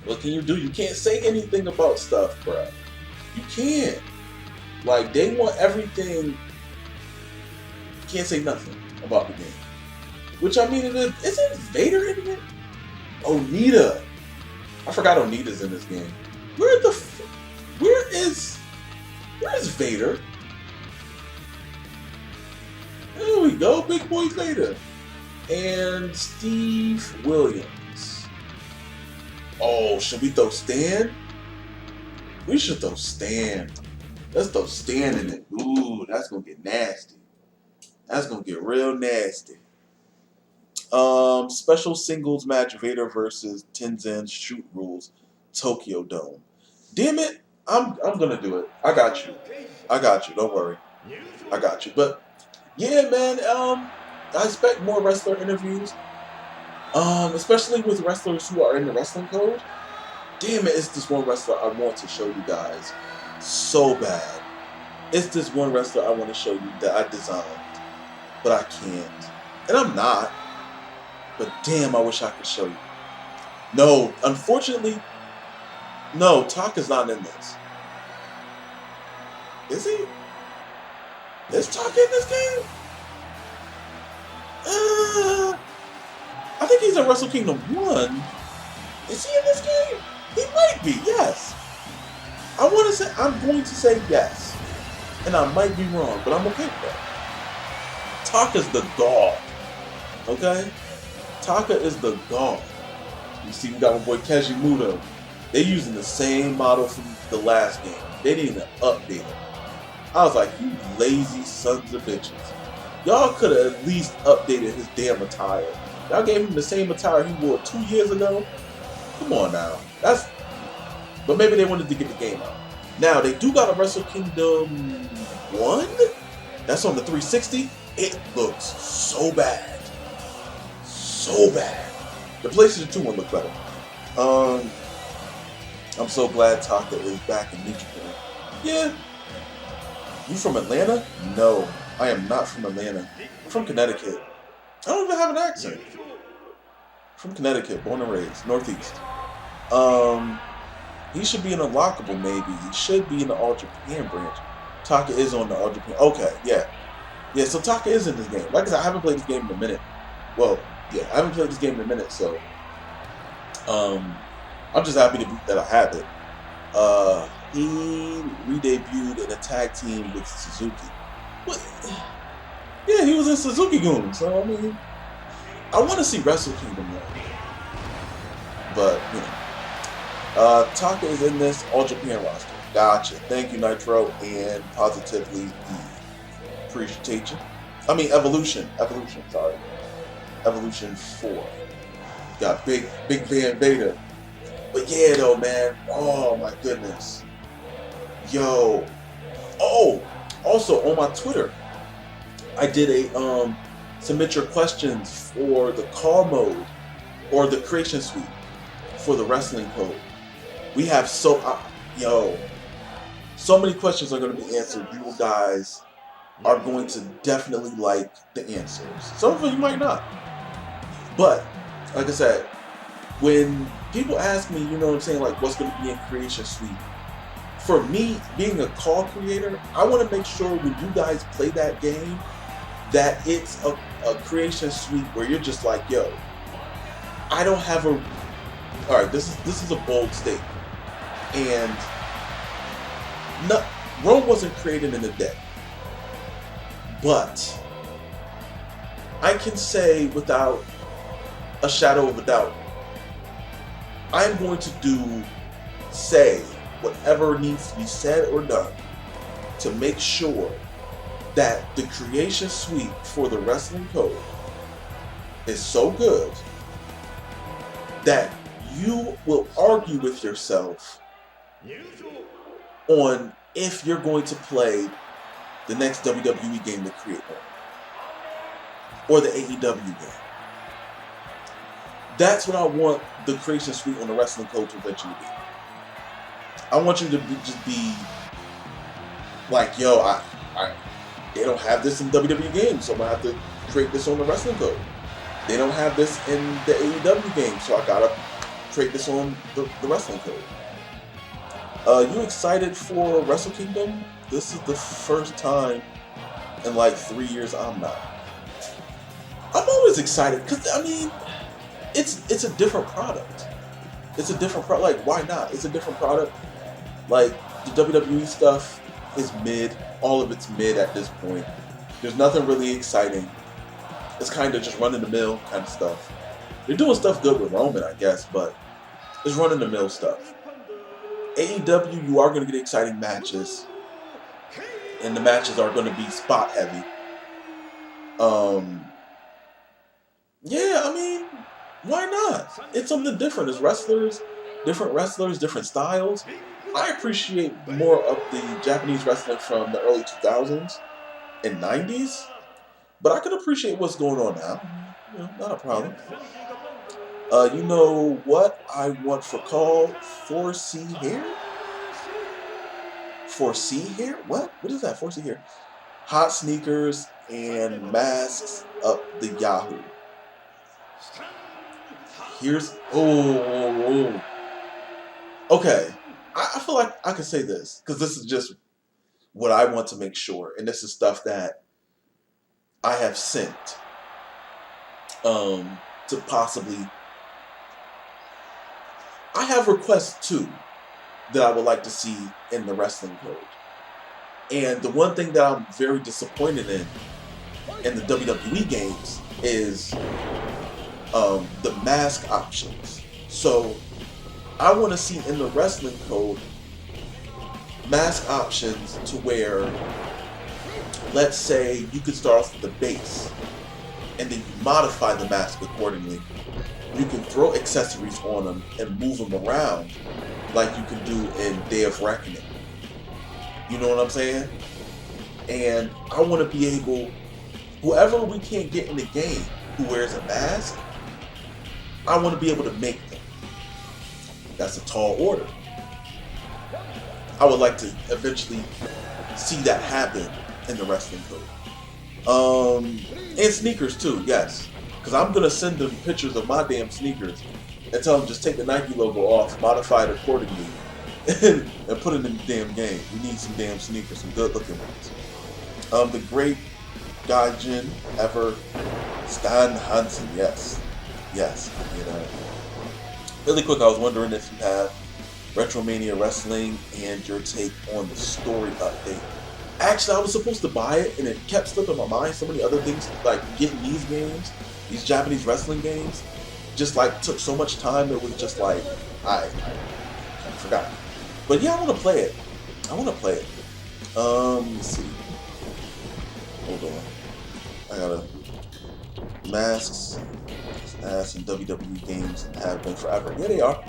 What can you do? You can't say anything about stuff, bro. You can't. Like, they want everything. You can't say nothing about the game. Which, I mean, isn't Vader in it? Onita. I forgot Onita's in this game. Where is Vader? There we go, big boy Vader. And Steve Williams. Oh, should we throw Stan? We should throw Stan. Let's throw Stan in it. Ooh, that's gonna get nasty. That's gonna get real nasty. Special singles match: Vader versus Tenza Shoot Rules, Tokyo Dome. Damn it, I'm gonna do it. I got you. Don't worry. I got you. But yeah, man. I expect more wrestler interviews. Especially with wrestlers who are in the wrestling code. Damn it, it's this one wrestler I want to show you guys so bad. It's this one wrestler I want to show you that I designed, but I can't, and I'm not. But damn, I wish I could show you. No, unfortunately, no. Taka's not in this. Is he? Is Taka in this game? I think he's in Wrestle Kingdom 1. Is he in this game? He might be, yes. I'm going to say yes. And I might be wrong, but I'm okay with that. Taka's the dog. Okay? Taka is the dog. You see, we got my boy Keiji Muto. They're using the same model from the last game. They didn't even update it. I was like, you lazy sons of bitches. Y'all could have at least updated his damn attire. Y'all gave him the same attire he wore 2 years ago. Come on now. But maybe they wanted to get the game out. Now, they do got a Wrestle Kingdom 1? That's on the 360. It looks so bad. So bad. The PlayStation 2 one looked better. I'm so glad Taka is back in New Japan. Yeah. You from Atlanta? No, I am not from Atlanta. I'm from Connecticut. I don't even have an accent. From Connecticut, born and raised, Northeast. He should be in Unlockable, maybe. He should be in the All Japan branch. Taka is on the All Japan. Okay, yeah. Yeah, so Taka is in this game. Like I said, I haven't played this game in a minute. Well, yeah, I haven't played this game in a minute, so I'm just happy that I have it. He re-debuted in a tag team with Suzuki. What? Yeah, he was in Suzuki-gun, so I mean, I want to see Wrestle Kingdom 1. But, you know. Taka is in this All Japan roster. Gotcha. Thank you, Nitro, and Positively appreciate you. I mean, Evolution. Sorry. Evolution 4. Got Big Van Vader. But yeah, though, man. Oh, my goodness. Yo. Oh, also on my Twitter, I did a submit your questions for the call mode or the creation suite for the wrestling code. We have so many questions are going to be answered. You guys are going to definitely like the answers. Some of them you might not. But, like I said, when people ask me, you know what I'm saying, like what's going to be in Creation Suite, for me, being a call creator, I want to make sure when you guys play that game, that it's a Creation Suite where you're just like, yo, I don't have a... Alright, this is a bold statement. And Rome wasn't created in a day. But I can say without a shadow of a doubt, I'm going to say whatever needs to be said or done to make sure that the creation suite for the wrestling code is so good that you will argue with yourself on if you're going to play the next WWE game to create one or the AEW game. That's what I want the creation suite on the wrestling code to eventually be. I want you to just be like, yo, they don't have this in WWE games, so I'm gonna have to create this on the wrestling code. They don't have this in the AEW game, so I gotta create this on the wrestling code. You excited for Wrestle Kingdom? This is the first time in like 3 years I'm not. I'm always excited because I mean, it's a different product. It's a different product. Like, why not? It's a different product. Like, the WWE stuff is mid. All of it's mid at this point. There's nothing really exciting. It's kind of just run-of-the-mill kind of stuff. They're doing stuff good with Roman, I guess, but it's run-of-the-mill stuff. AEW, you are going to get exciting matches. And the matches are going to be spot-heavy. Yeah, I mean, why not? It's something different. It's different wrestlers, different styles. I appreciate more of the Japanese wrestling from the early 2000s and 90s, but I can appreciate what's going on now. You know, not a problem. You know what I want for call? 4C hair? 4C hair? What? What is that? 4C hair? Hot sneakers and masks up the Yahoo. Here's... Oh. Okay. I feel like I can say this, because this is just what I want to make sure, and this is stuff that I have sent to possibly... I have requests too that I would like to see in the wrestling code. And the one thing that I'm very disappointed in the WWE games is the mask options. So I want to see in the wrestling code mask options to where, let's say you could start off with the base and then you modify the mask accordingly. You can throw accessories on them and move them around like you can do in Day of Reckoning. You know what I'm saying? And I want to be able, whoever we can't get in the game who wears a mask, I want to be able to make them. That's a tall order. I would like to eventually see that happen in the wrestling code. And sneakers too, yes. Because I'm going to send them pictures of my damn sneakers and tell them just take the Nike logo off, modify it accordingly, and put it in the damn game. We need some damn sneakers, some good looking ones. The great Gaijin ever, Stan Hansen, yes. Yes, you know. Really quick, I was wondering if you have Retromania Wrestling and your take on the story update. Actually, I was supposed to buy it, and it kept slipping my mind. So many other things, like getting these games, these Japanese wrestling games, just like took so much time. It was just like, I forgot. But yeah, I want to play it. Let's see. Hold on. I gotta masks. Ass and WWE games have been forever. Yeah, they are.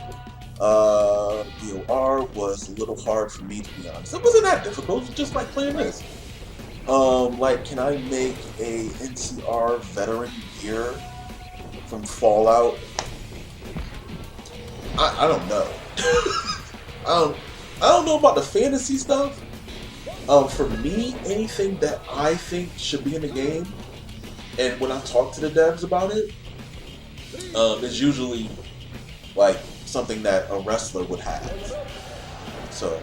DOR was a little hard for me, to be honest. It wasn't that difficult. It was just like playing this. Like, can I make a NCR veteran gear from Fallout? I don't know. I don't know about the fantasy stuff. For me, anything that I think should be in the game, and when I talk to the devs about it, is usually like something that a wrestler would have. So,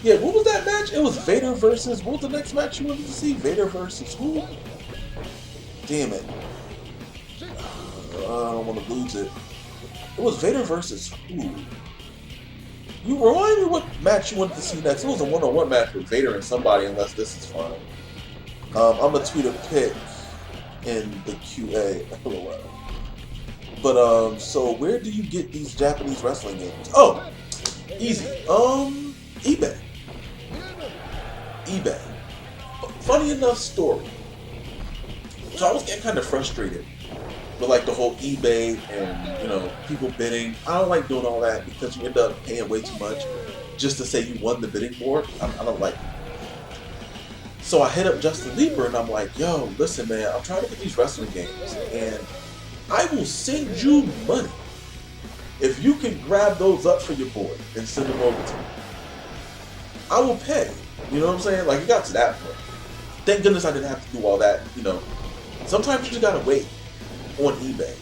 yeah, what was that match? It was Vader versus, what was the next match you wanted to see? Vader versus who? Damn it. I don't want to lose it. It was Vader versus who? You remind me what match you wanted to see next. It was a one-on-one match with Vader and somebody, unless this is fine. I'm going to tweet a pic in the QA. LOL. But, so where do you get these Japanese wrestling games? Oh, easy. eBay. Funny enough story. So I was getting kind of frustrated with like the whole eBay and, you know, people bidding. I don't like doing all that because you end up paying way too much just to say you won the bidding war. I don't like it. So I hit up Justin Lieber and I'm like, yo, listen, man, I'm trying to get these wrestling games and I will send you money if you can grab those up for your boy and send them over to me. I will pay. You know what I'm saying? Like, it got to that point. Thank goodness I didn't have to do all that, you know. Sometimes you just gotta wait on eBay.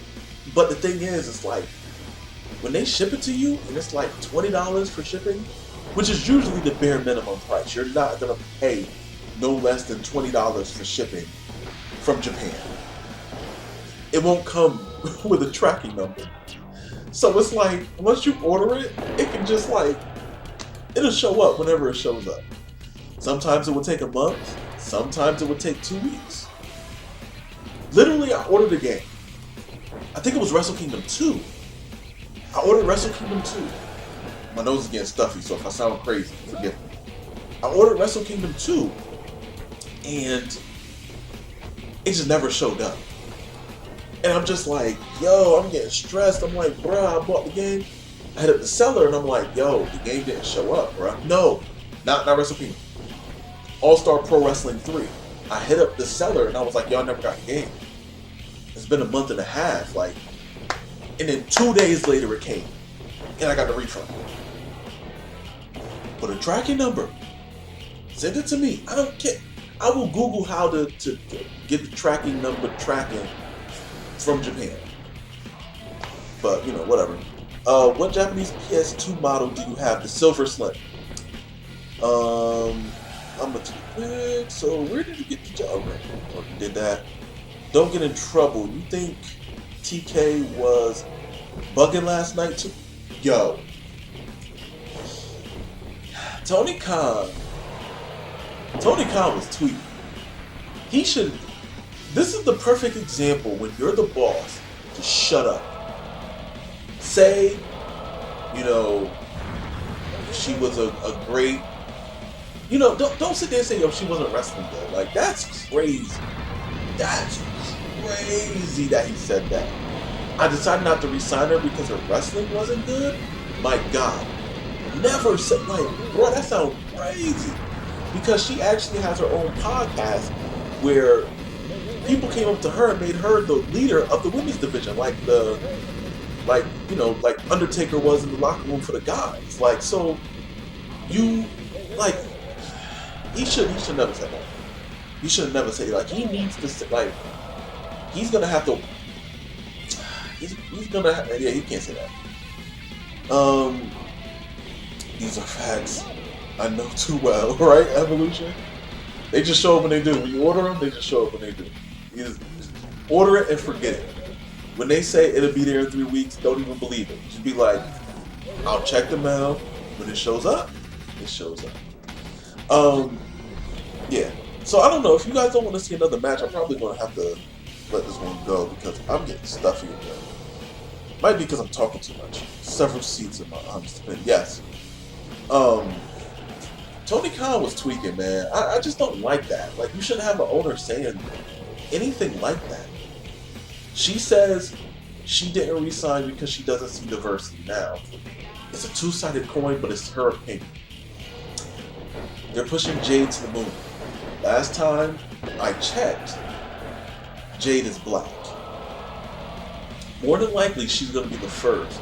But the thing is, it's like, when they ship it to you, and it's like $20 for shipping, which is usually the bare minimum price. You're not gonna pay no less than $20 for shipping from Japan. It won't come with a tracking number. So it's like, once you order it, it can just like, it'll show up whenever it shows up. Sometimes it will take a month, sometimes it would take 2 weeks. Literally, I ordered a game. I think it was Wrestle Kingdom 2. I ordered Wrestle Kingdom 2. My nose is getting stuffy, so if I sound crazy, forgive me. I ordered Wrestle Kingdom 2, and it just never showed up. And I'm just like, yo, I'm getting stressed. I'm like, bruh, I bought the game. I hit up the seller, and I'm like, yo, the game didn't show up, bruh. No, not Wrestle Kingdom. All-Star Pro Wrestling 3. I hit up the seller, and I was like, yo, I never got the game. It's been a month and a half, like, and then 2 days later it came, and I got the refund. Put a tracking number. Send it to me. I don't care. I will Google how to get the tracking number tracking from Japan. But, you know, whatever. What Japanese PS2 model do you have? The Silver Slim. I'm gonna take it. So where did you get the job? Oh, you did that. Don't get in trouble. You think TK was bugging last night too? Yo. Tony Khan was tweeting. He should. This is the perfect example when you're the boss to shut up. Say, you know, she was a great. You know, don't sit there and say, yo, she wasn't wrestling good. Like, that's crazy. That's crazy that he said that. I decided not to re-sign her because her wrestling wasn't good? My God. Never said, like, bro, that sounds crazy. Because she actually has her own podcast where people came up to her and made her the leader of the women's division. Like you know, like Undertaker was in the locker room for the guys. Like, so, you, like, he should never say that. He should never say, like, he needs to say, like, he's gonna have to, he's gonna, yeah, he can't say that. These are facts. I know too well, right, Evolution? They just show up when they do. When you order them, they just show up when they do. You just order it and forget it. When they say it'll be there in 3 weeks, don't even believe it. Just be like, I'll check the mail. When it shows up, it shows up. Yeah. So I don't know. If you guys don't want to see another match, I'm probably going to have to let this one go because I'm getting stuffy again. Might be because I'm talking too much. Several seats in my honest opinion. Yes. Tony Khan was tweaking, man. I just don't like that. Like, you shouldn't have an owner saying anything like that. She says she didn't resign because she doesn't see diversity. Now, it's a two-sided coin, but it's her opinion. They're pushing Jade to the moon. Last time I checked, Jade is black. More than likely, she's going to be the first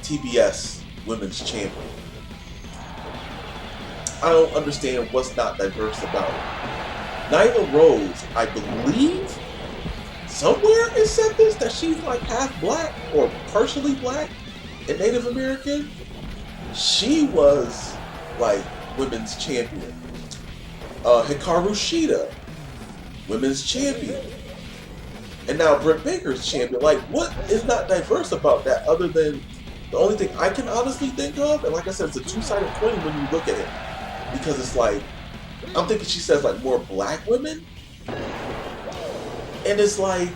TBS women's champion. I don't understand what's not diverse about it. Nyla Rose, I believe, somewhere it said this, that she's like half black or partially black and Native American. She was like women's champion. Hikaru Shida, women's champion. And now Britt Baker's champion. Like, what is not diverse about that other than the only thing I can honestly think of? And like I said, it's a two-sided coin when you look at it. Because it's like, I'm thinking she says like more black women. And it's like,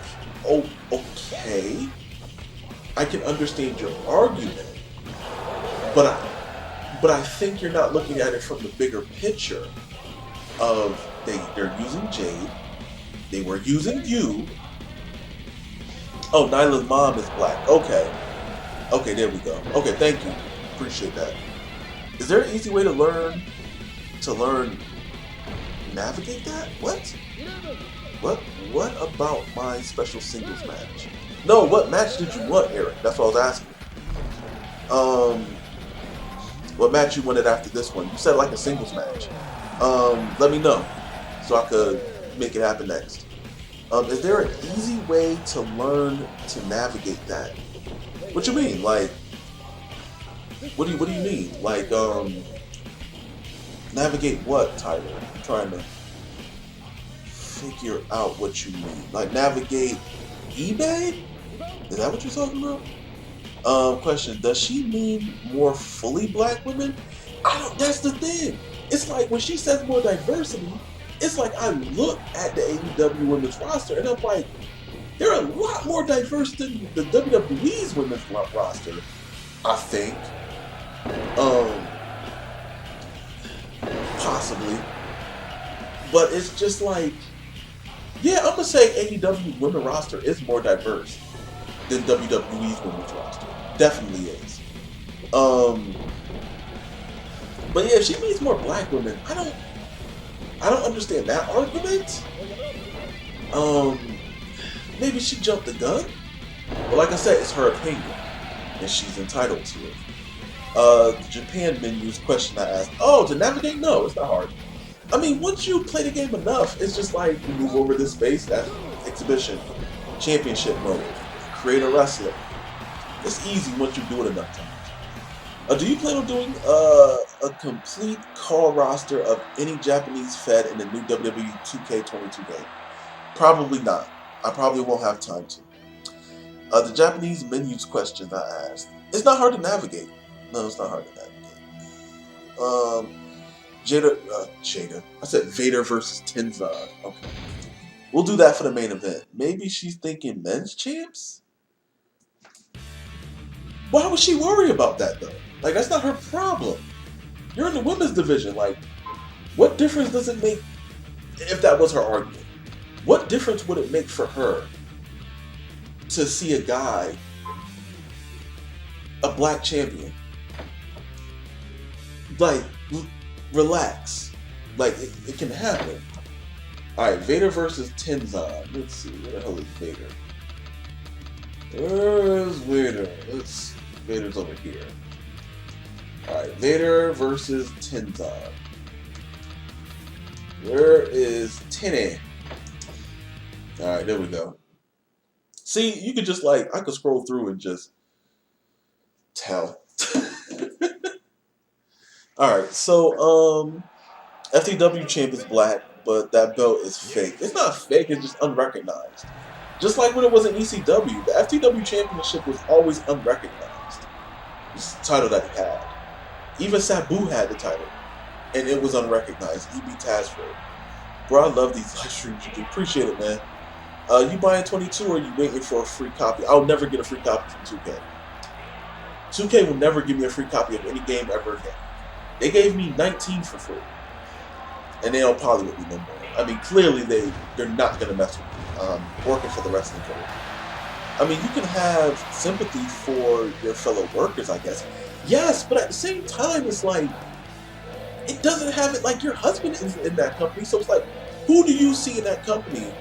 oh, okay. I can understand your argument. But I think you're not looking at it from the bigger picture of they're using Jade. They were using you. Oh, Nyla's mom is black. Okay. Okay, there we go. Okay, thank you. Appreciate that. Is there an easy way to learn navigate that? What about my special singles match? No, what match did you want, Eric? That's what I was asking. What match you wanted after this one? You said like a singles match. Let me know so I could make it happen next. Is there an easy way to learn to navigate that? What you mean? Like, what do you mean? Like, navigate what, Tyler? I'm trying to figure out what you mean. Like, navigate eBay? Is that what you're talking about? Question, does she mean more fully black women? That's the thing. It's like when she says more diversity, it's like I look at the AEW women's roster and I'm like, they're a lot more diverse than the WWE's women's roster, I think. Possibly. But it's just like, yeah, I'm gonna say AEW women's roster is more diverse than WWE's women's roster. Definitely is. But yeah, she means more black women. I don't understand that argument. Maybe she jumped the gun. But like I said, it's her opinion, and she's entitled to it. The Japan menus question I asked. Oh, to navigate? No, it's not hard. I mean, once you play the game enough, it's just like you move over this space, that's exhibition, championship mode, create a wrestler. It's easy once you do it enough times. Do you plan on doing a complete call roster of any Japanese fed in the new WWE 2K22 game? Probably not. I probably won't have time to. The Japanese menus questions I asked. It's not hard to navigate. No, it's not hard to navigate. Jada. I said Vader versus Tenza. Okay. We'll do that for the main event. Maybe she's thinking men's champs? Why would she worry about that though? Like, that's not her problem. You're in the women's division. Like, what difference does it make if that was her argument? What difference would it make for her to see a guy, a black champion? Like, relax. Like, it can happen. Alright, Vader versus Tenza. Let's see, where the hell is Vader? Where's Vader? Vader's over here. Alright, Vader versus Tenza. Where is Tenny? Alright, there we go. See, you could just I could scroll through and just tell. Alright, so, FTW champ is black, but that belt is fake. It's not fake, it's just unrecognized. Just like when it was in ECW, the FTW championship was always unrecognized. It's the title that he had. Even Sabu had the title, and it was unrecognized. EB Tasford. Bro, I love these live streams. You appreciate it, man. You buying 22 or you waiting for a free copy? I'll never get a free copy from 2K. 2K will never give me a free copy of any game ever again. They gave me 19 for free. And they don't poly with me no more. I mean, clearly they're not going to mess with me. Working for the wrestling code. I mean, you can have sympathy for your fellow workers, I guess. Yes, but at the same time, it's like, it doesn't have it like your husband is in that company. So it's like, who do you see in that company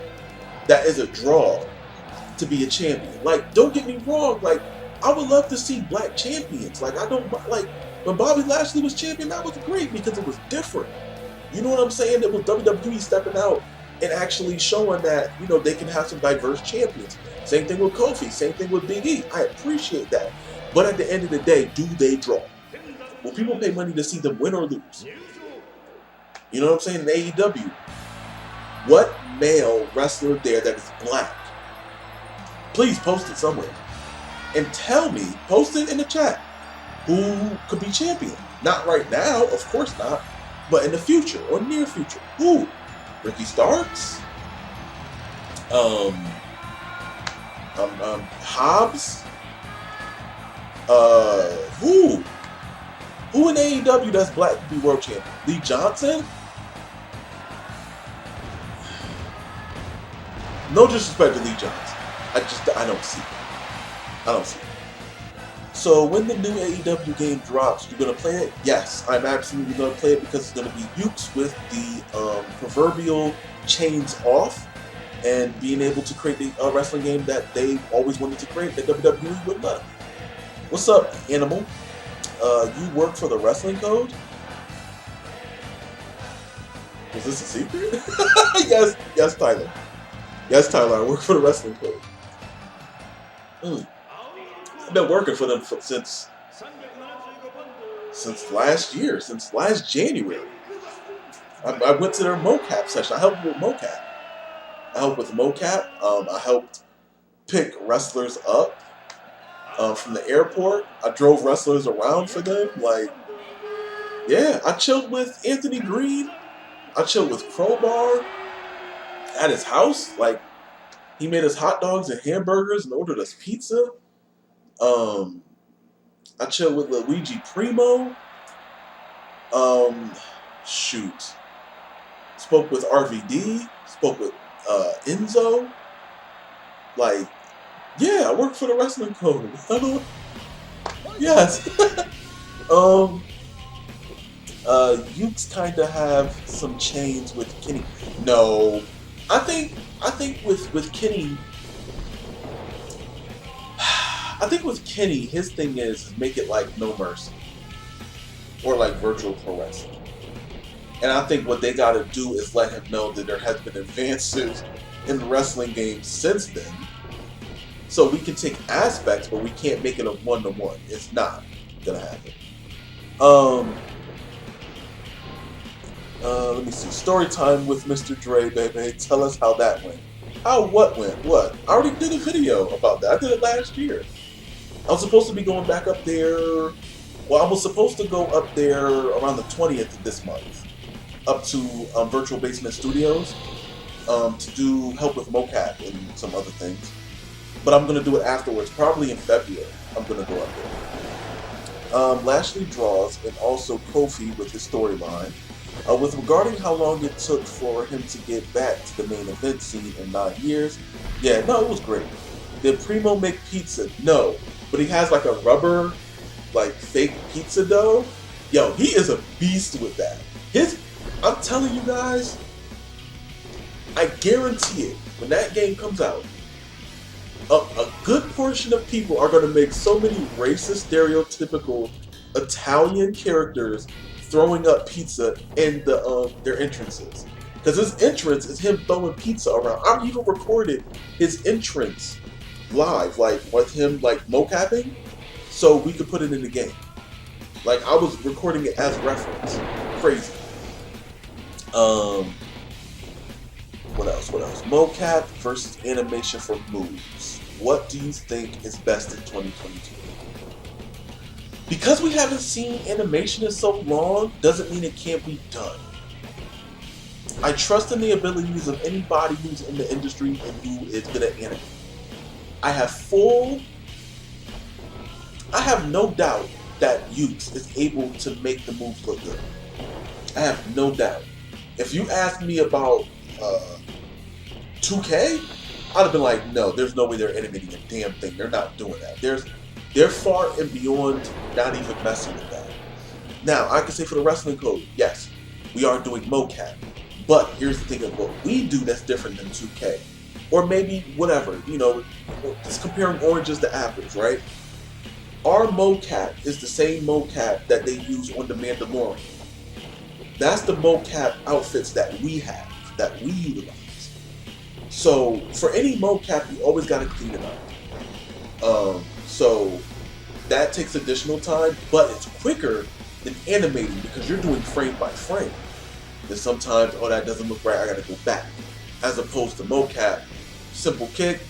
that is a draw to be a champion? Like, don't get me wrong, like, I would love to see black champions. Like, I don't, like, when Bobby Lashley was champion, that was great because it was different. You know what I'm saying? It was WWE stepping out and actually showing that, you know, they can have some diverse champions. Same thing with Kofi, same thing with Big E. I appreciate that. But at the end of the day, do they draw? Will people pay money to see them win or lose? You know what I'm saying? In AEW, what male wrestler there that is black? Please post it somewhere. And tell me, post it in the chat, who could be champion? Not right now, of course not, but in the future or near future. Who? Ricky Starks? Hobbs? Who? Who in AEW that's black to be world champion? Lee Johnson? No disrespect to Lee Johnson. I don't see it. I don't see it. So when the new AEW game drops, you're gonna play it? Yes, I'm absolutely gonna play it because it's gonna be Ukes with the proverbial chains off and being able to create the wrestling game that they always wanted to create that WWE would let them. What's up, Animal? You work for the wrestling code? Was this a secret? yes, Tyler. Yes, Tyler, I work for the wrestling code. I've been working for them since last year, since last January. I went to their mocap session. I helped with mocap. I helped pick wrestlers up from the airport. I drove wrestlers around for them. Like, yeah, I chilled with Anthony Green. I chilled with Crowbar at his house. Like, he made us hot dogs and hamburgers and ordered us pizza. I chilled with Luigi Primo. Spoke with RVD. Spoke with Enzo. Like, yeah, I work for the wrestling code. Yes. Ukes kind of have some chains with Kenny. No, I think with Kenny. I think with Kenny, his thing is make it like No Mercy or like Virtual Pro Wrestling. And I think what they got to do is let him know that there has been advances in the wrestling game since then. So we can take aspects, but we can't make it a one-to-one. It's not gonna happen. Let me see. Story time with Mr. Dre, baby. Tell us how that went. How what went? What? I already did a video about that. I did it last year. I was supposed to be going back up there. Well, I was supposed to go up there around the 20th of this month, up to Virtual Basement Studios to do help with mocap and some other things. But I'm gonna do it afterwards, probably in February. I'm gonna go up there. Lashley draws, and also Kofi with his storyline. With regarding how long it took for him to get back to the main event scene in 9 years, yeah, no, it was great. Did Primo make pizza? No, but he has like a rubber, like fake pizza dough. Yo, he is a beast with that. I'm telling you guys, I guarantee it, when that game comes out, a good portion of people are going to make so many racist, stereotypical Italian characters throwing up pizza in their entrances. Because his entrance is him throwing pizza around. I even recorded his entrance live, like with him like mocapping, so we could put it in the game. Like I was recording it as reference. Crazy. What else? Mocap versus animation for moves. What do you think is best in 2022? Because we haven't seen animation in so long, doesn't mean it can't be done. I trust in the abilities of anybody who's in the industry and who is good at animating. I have no doubt that Ukes is able to make the moves look good. I have no doubt. If you asked me about 2K, I'd have been like, no, there's no way they're animating a damn thing. They're not doing that. They're far and beyond not even messing with that. Now, I can say for the wrestling code, yes, we are doing mocap. But here's the thing of what we do that's different than 2K. Or maybe whatever, you know, just comparing oranges to apples, right? Our mocap is the same mocap that they use on the Mandalorian. That's the mocap outfits that we have, that we utilize. So for any mocap, you always got to clean it up. So that takes additional time, but it's quicker than animating because you're doing frame by frame. Then sometimes, oh, that doesn't look right, I got to go back. As opposed to mocap, simple kick,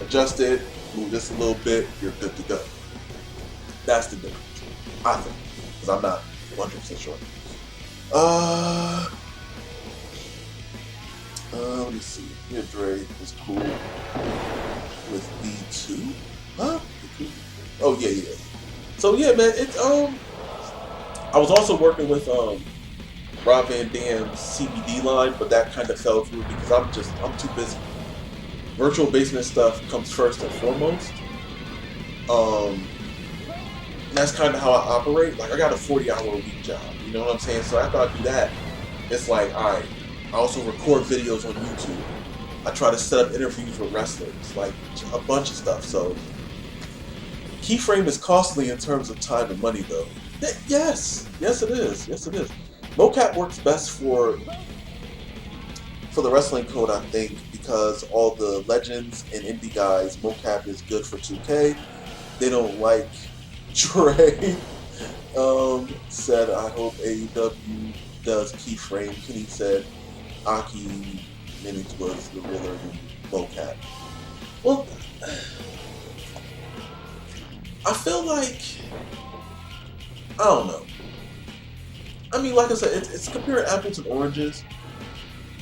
adjust it, move this a little bit, you're good to go. That's the difference, I think, because I'm not 100% sure. Let me see. Here, Dre is cool with B2. Huh? Oh yeah. So yeah, man, it's I was also working with Rob Van Dam's CBD line, but that kind of fell through because I'm too busy. Virtual basement stuff comes first and foremost. That's kind of how I operate. Like, I got a 40-hour-a-week job, you know what I'm saying? So after I do that, it's like, alright, I also record videos on YouTube. I try to set up interviews with wrestlers, like a bunch of stuff. So keyframe is costly in terms of time and money, though. Yes it is. Mocap works best for the wrestling code, I think, because all the legends and indie guys, mocap is good for 2K. They don't like Trey said, I hope AEW does keyframe. Kenny said, Aki Minutes was the realer than mocap. Well, I feel like, I don't know. I mean, like I said, it's comparing apples and oranges.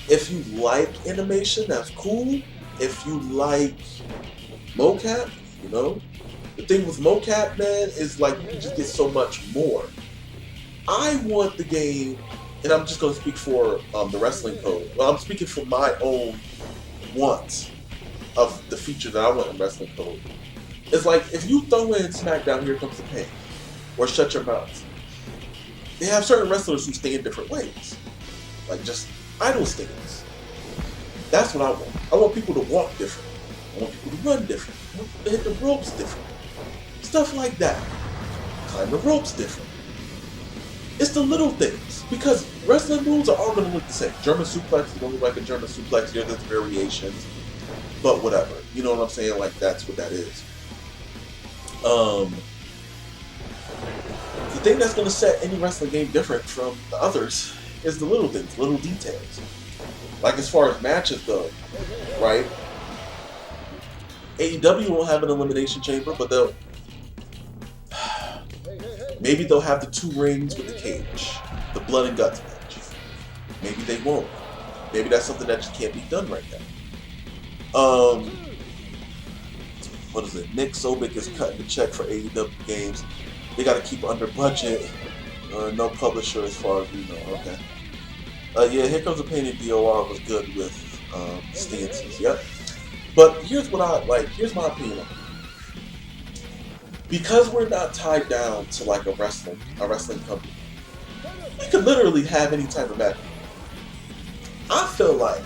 If you like animation, that's cool. If you like mocap, you know. The thing with mocap, man, is like you can just get so much more. I want the game, and I'm just going to speak for the wrestling code. Well, I'm speaking for my own wants of the feature that I want in wrestling code. It's like if you throw in SmackDown, Here Comes the Pain, or Shut Your Mouth. They have certain wrestlers who stay in different ways, like just idle stands. That's what I want. I want people to walk different. I want people to run different. I want people to hit the ropes different. Stuff like that. Climb the ropes different. It's the little things. Because wrestling moves are all going to look the same. German suplex is going to look like a German suplex. There's variations. But whatever. You know what I'm saying? Like, that's what that is. The thing that's going to set any wrestling game different from the others is the little things, little details. Like as far as matches go, right? AEW won't have an elimination chamber, but maybe they'll have the 2 rings with the cage, the blood and guts match. Maybe they won't. Maybe that's something that just can't be done right now. What is it? Nick Sobek is cutting the check for AEW games. They got to keep under budget. No publisher as far as we know. Okay. Yeah, Here Comes the Pain in DOR was good with stances. Yep. But here's what I like. Here's my opinion on it. Because we're not tied down to like a wrestling company, we could literally have any type of match. I feel like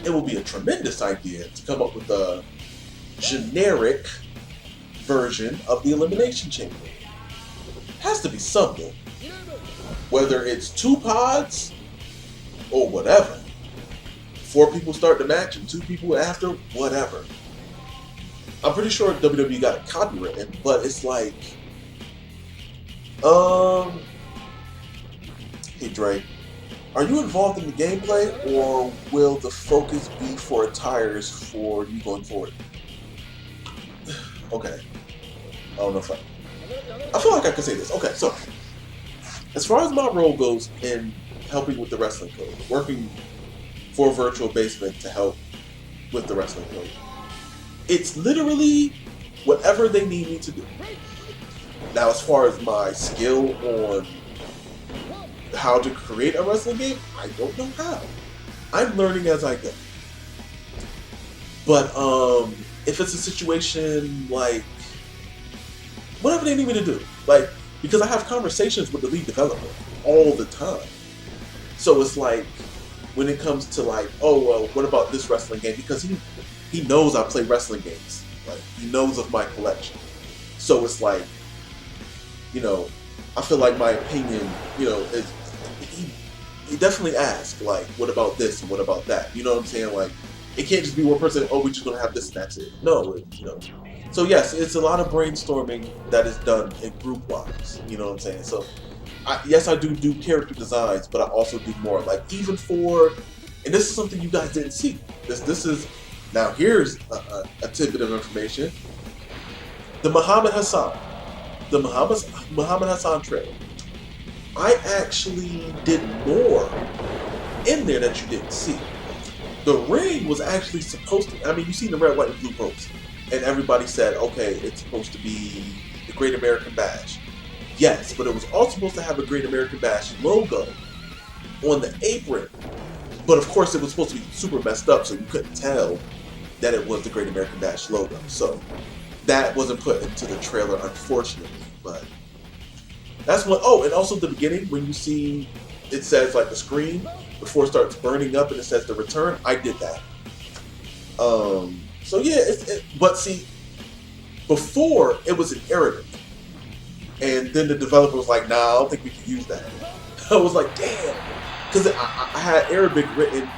it would be a tremendous idea to come up with a generic version of the Elimination Chamber. Has to be something. Whether it's 2 pods or whatever. 4 people start the match and 2 people after, whatever. I'm pretty sure WWE got it copywritten, but it's like, hey Dre, are you involved in the gameplay, or will the focus be for attires for you going forward? Okay. I don't know if I feel like I could say this. Okay, so as far as my role goes in helping with the wrestling code, working for Virtual Basement to help with the wrestling code. It's literally whatever they need me to do. Now, as far as my skill on how to create a wrestling game, I don't know how. I'm learning as I go. But if it's a situation like whatever they need me to do, like, because I have conversations with the lead developer all the time. So it's like when it comes to like, oh well, what about this wrestling game? Because he knows I play wrestling games. Like, he knows of my collection. So it's like, you know, I feel like my opinion, you know, is he definitely asks, like, what about this and what about that? You know what I'm saying? Like, it can't just be one person, oh, we're just going to have this and that's it. No, you know. So yes, it's a lot of brainstorming that is done in group-wise. You know what I'm saying? So, yes, I do character designs, but I also do more. Like, even for, and this is something you guys didn't see. This is, now here's a tidbit of information. The Muhammad Hassan trailer. I actually did more in there that you didn't see. The ring was actually supposed to, I mean, you see the red, white, and blue ropes, and everybody said, okay, it's supposed to be the Great American Bash. Yes, but it was also supposed to have a Great American Bash logo on the apron. But of course, it was supposed to be super messed up, so you couldn't tell that it was the Great American Bash logo. So that wasn't put into the trailer, unfortunately. But that's what. Oh, and also the beginning when you see it says like the screen before it starts burning up and it says the return. I did that. So yeah, but see, before it was in Arabic, and then the developer was like, "Nah, I don't think we can use that." I was like, "Damn," because I had Arabic written.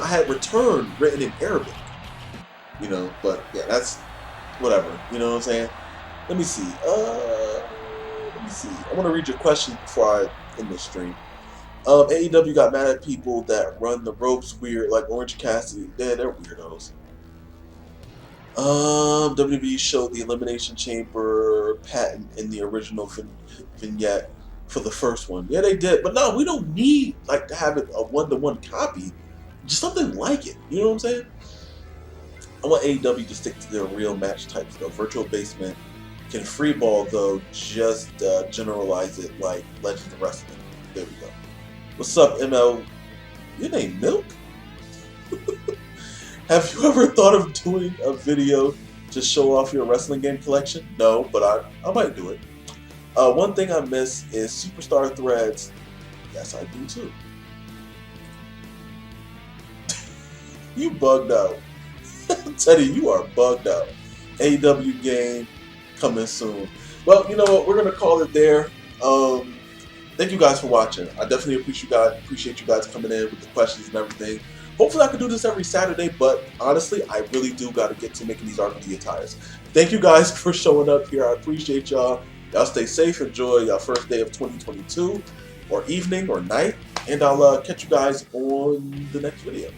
I had return written in Arabic. You know, but yeah, that's whatever. You know what I'm saying? Let me see. I want to read your questions before I end this stream. AEW got mad at people that run the ropes weird, like Orange Cassidy. Yeah, they're weirdos. WWE showed the Elimination Chamber patent in the original vignette for the first one. Yeah, they did. But no, we don't need like to have it a one-to-one copy. Just something like it. You know what I'm saying? I want AEW to stick to their real match types though. Virtual Basement can freeball though, just generalize it like Legends of Wrestling. There we go. What's up, ML? Your name Milk? Have you ever thought of doing a video to show off your wrestling game collection? No, but I might do it. One thing I miss is Superstar Threads. Yes, I do too. You bugged out. Teddy, you are bugged out. AEW game coming soon. Well, you know what? We're going to call it there. Thank you guys for watching. I definitely appreciate you guys coming in with the questions and everything. Hopefully I can do this every Saturday, but honestly, I really do got to get to making these RPG attires. Thank you guys for showing up here. I appreciate y'all. Y'all stay safe. Enjoy your first day of 2022, or evening, or night. And I'll catch you guys on the next video.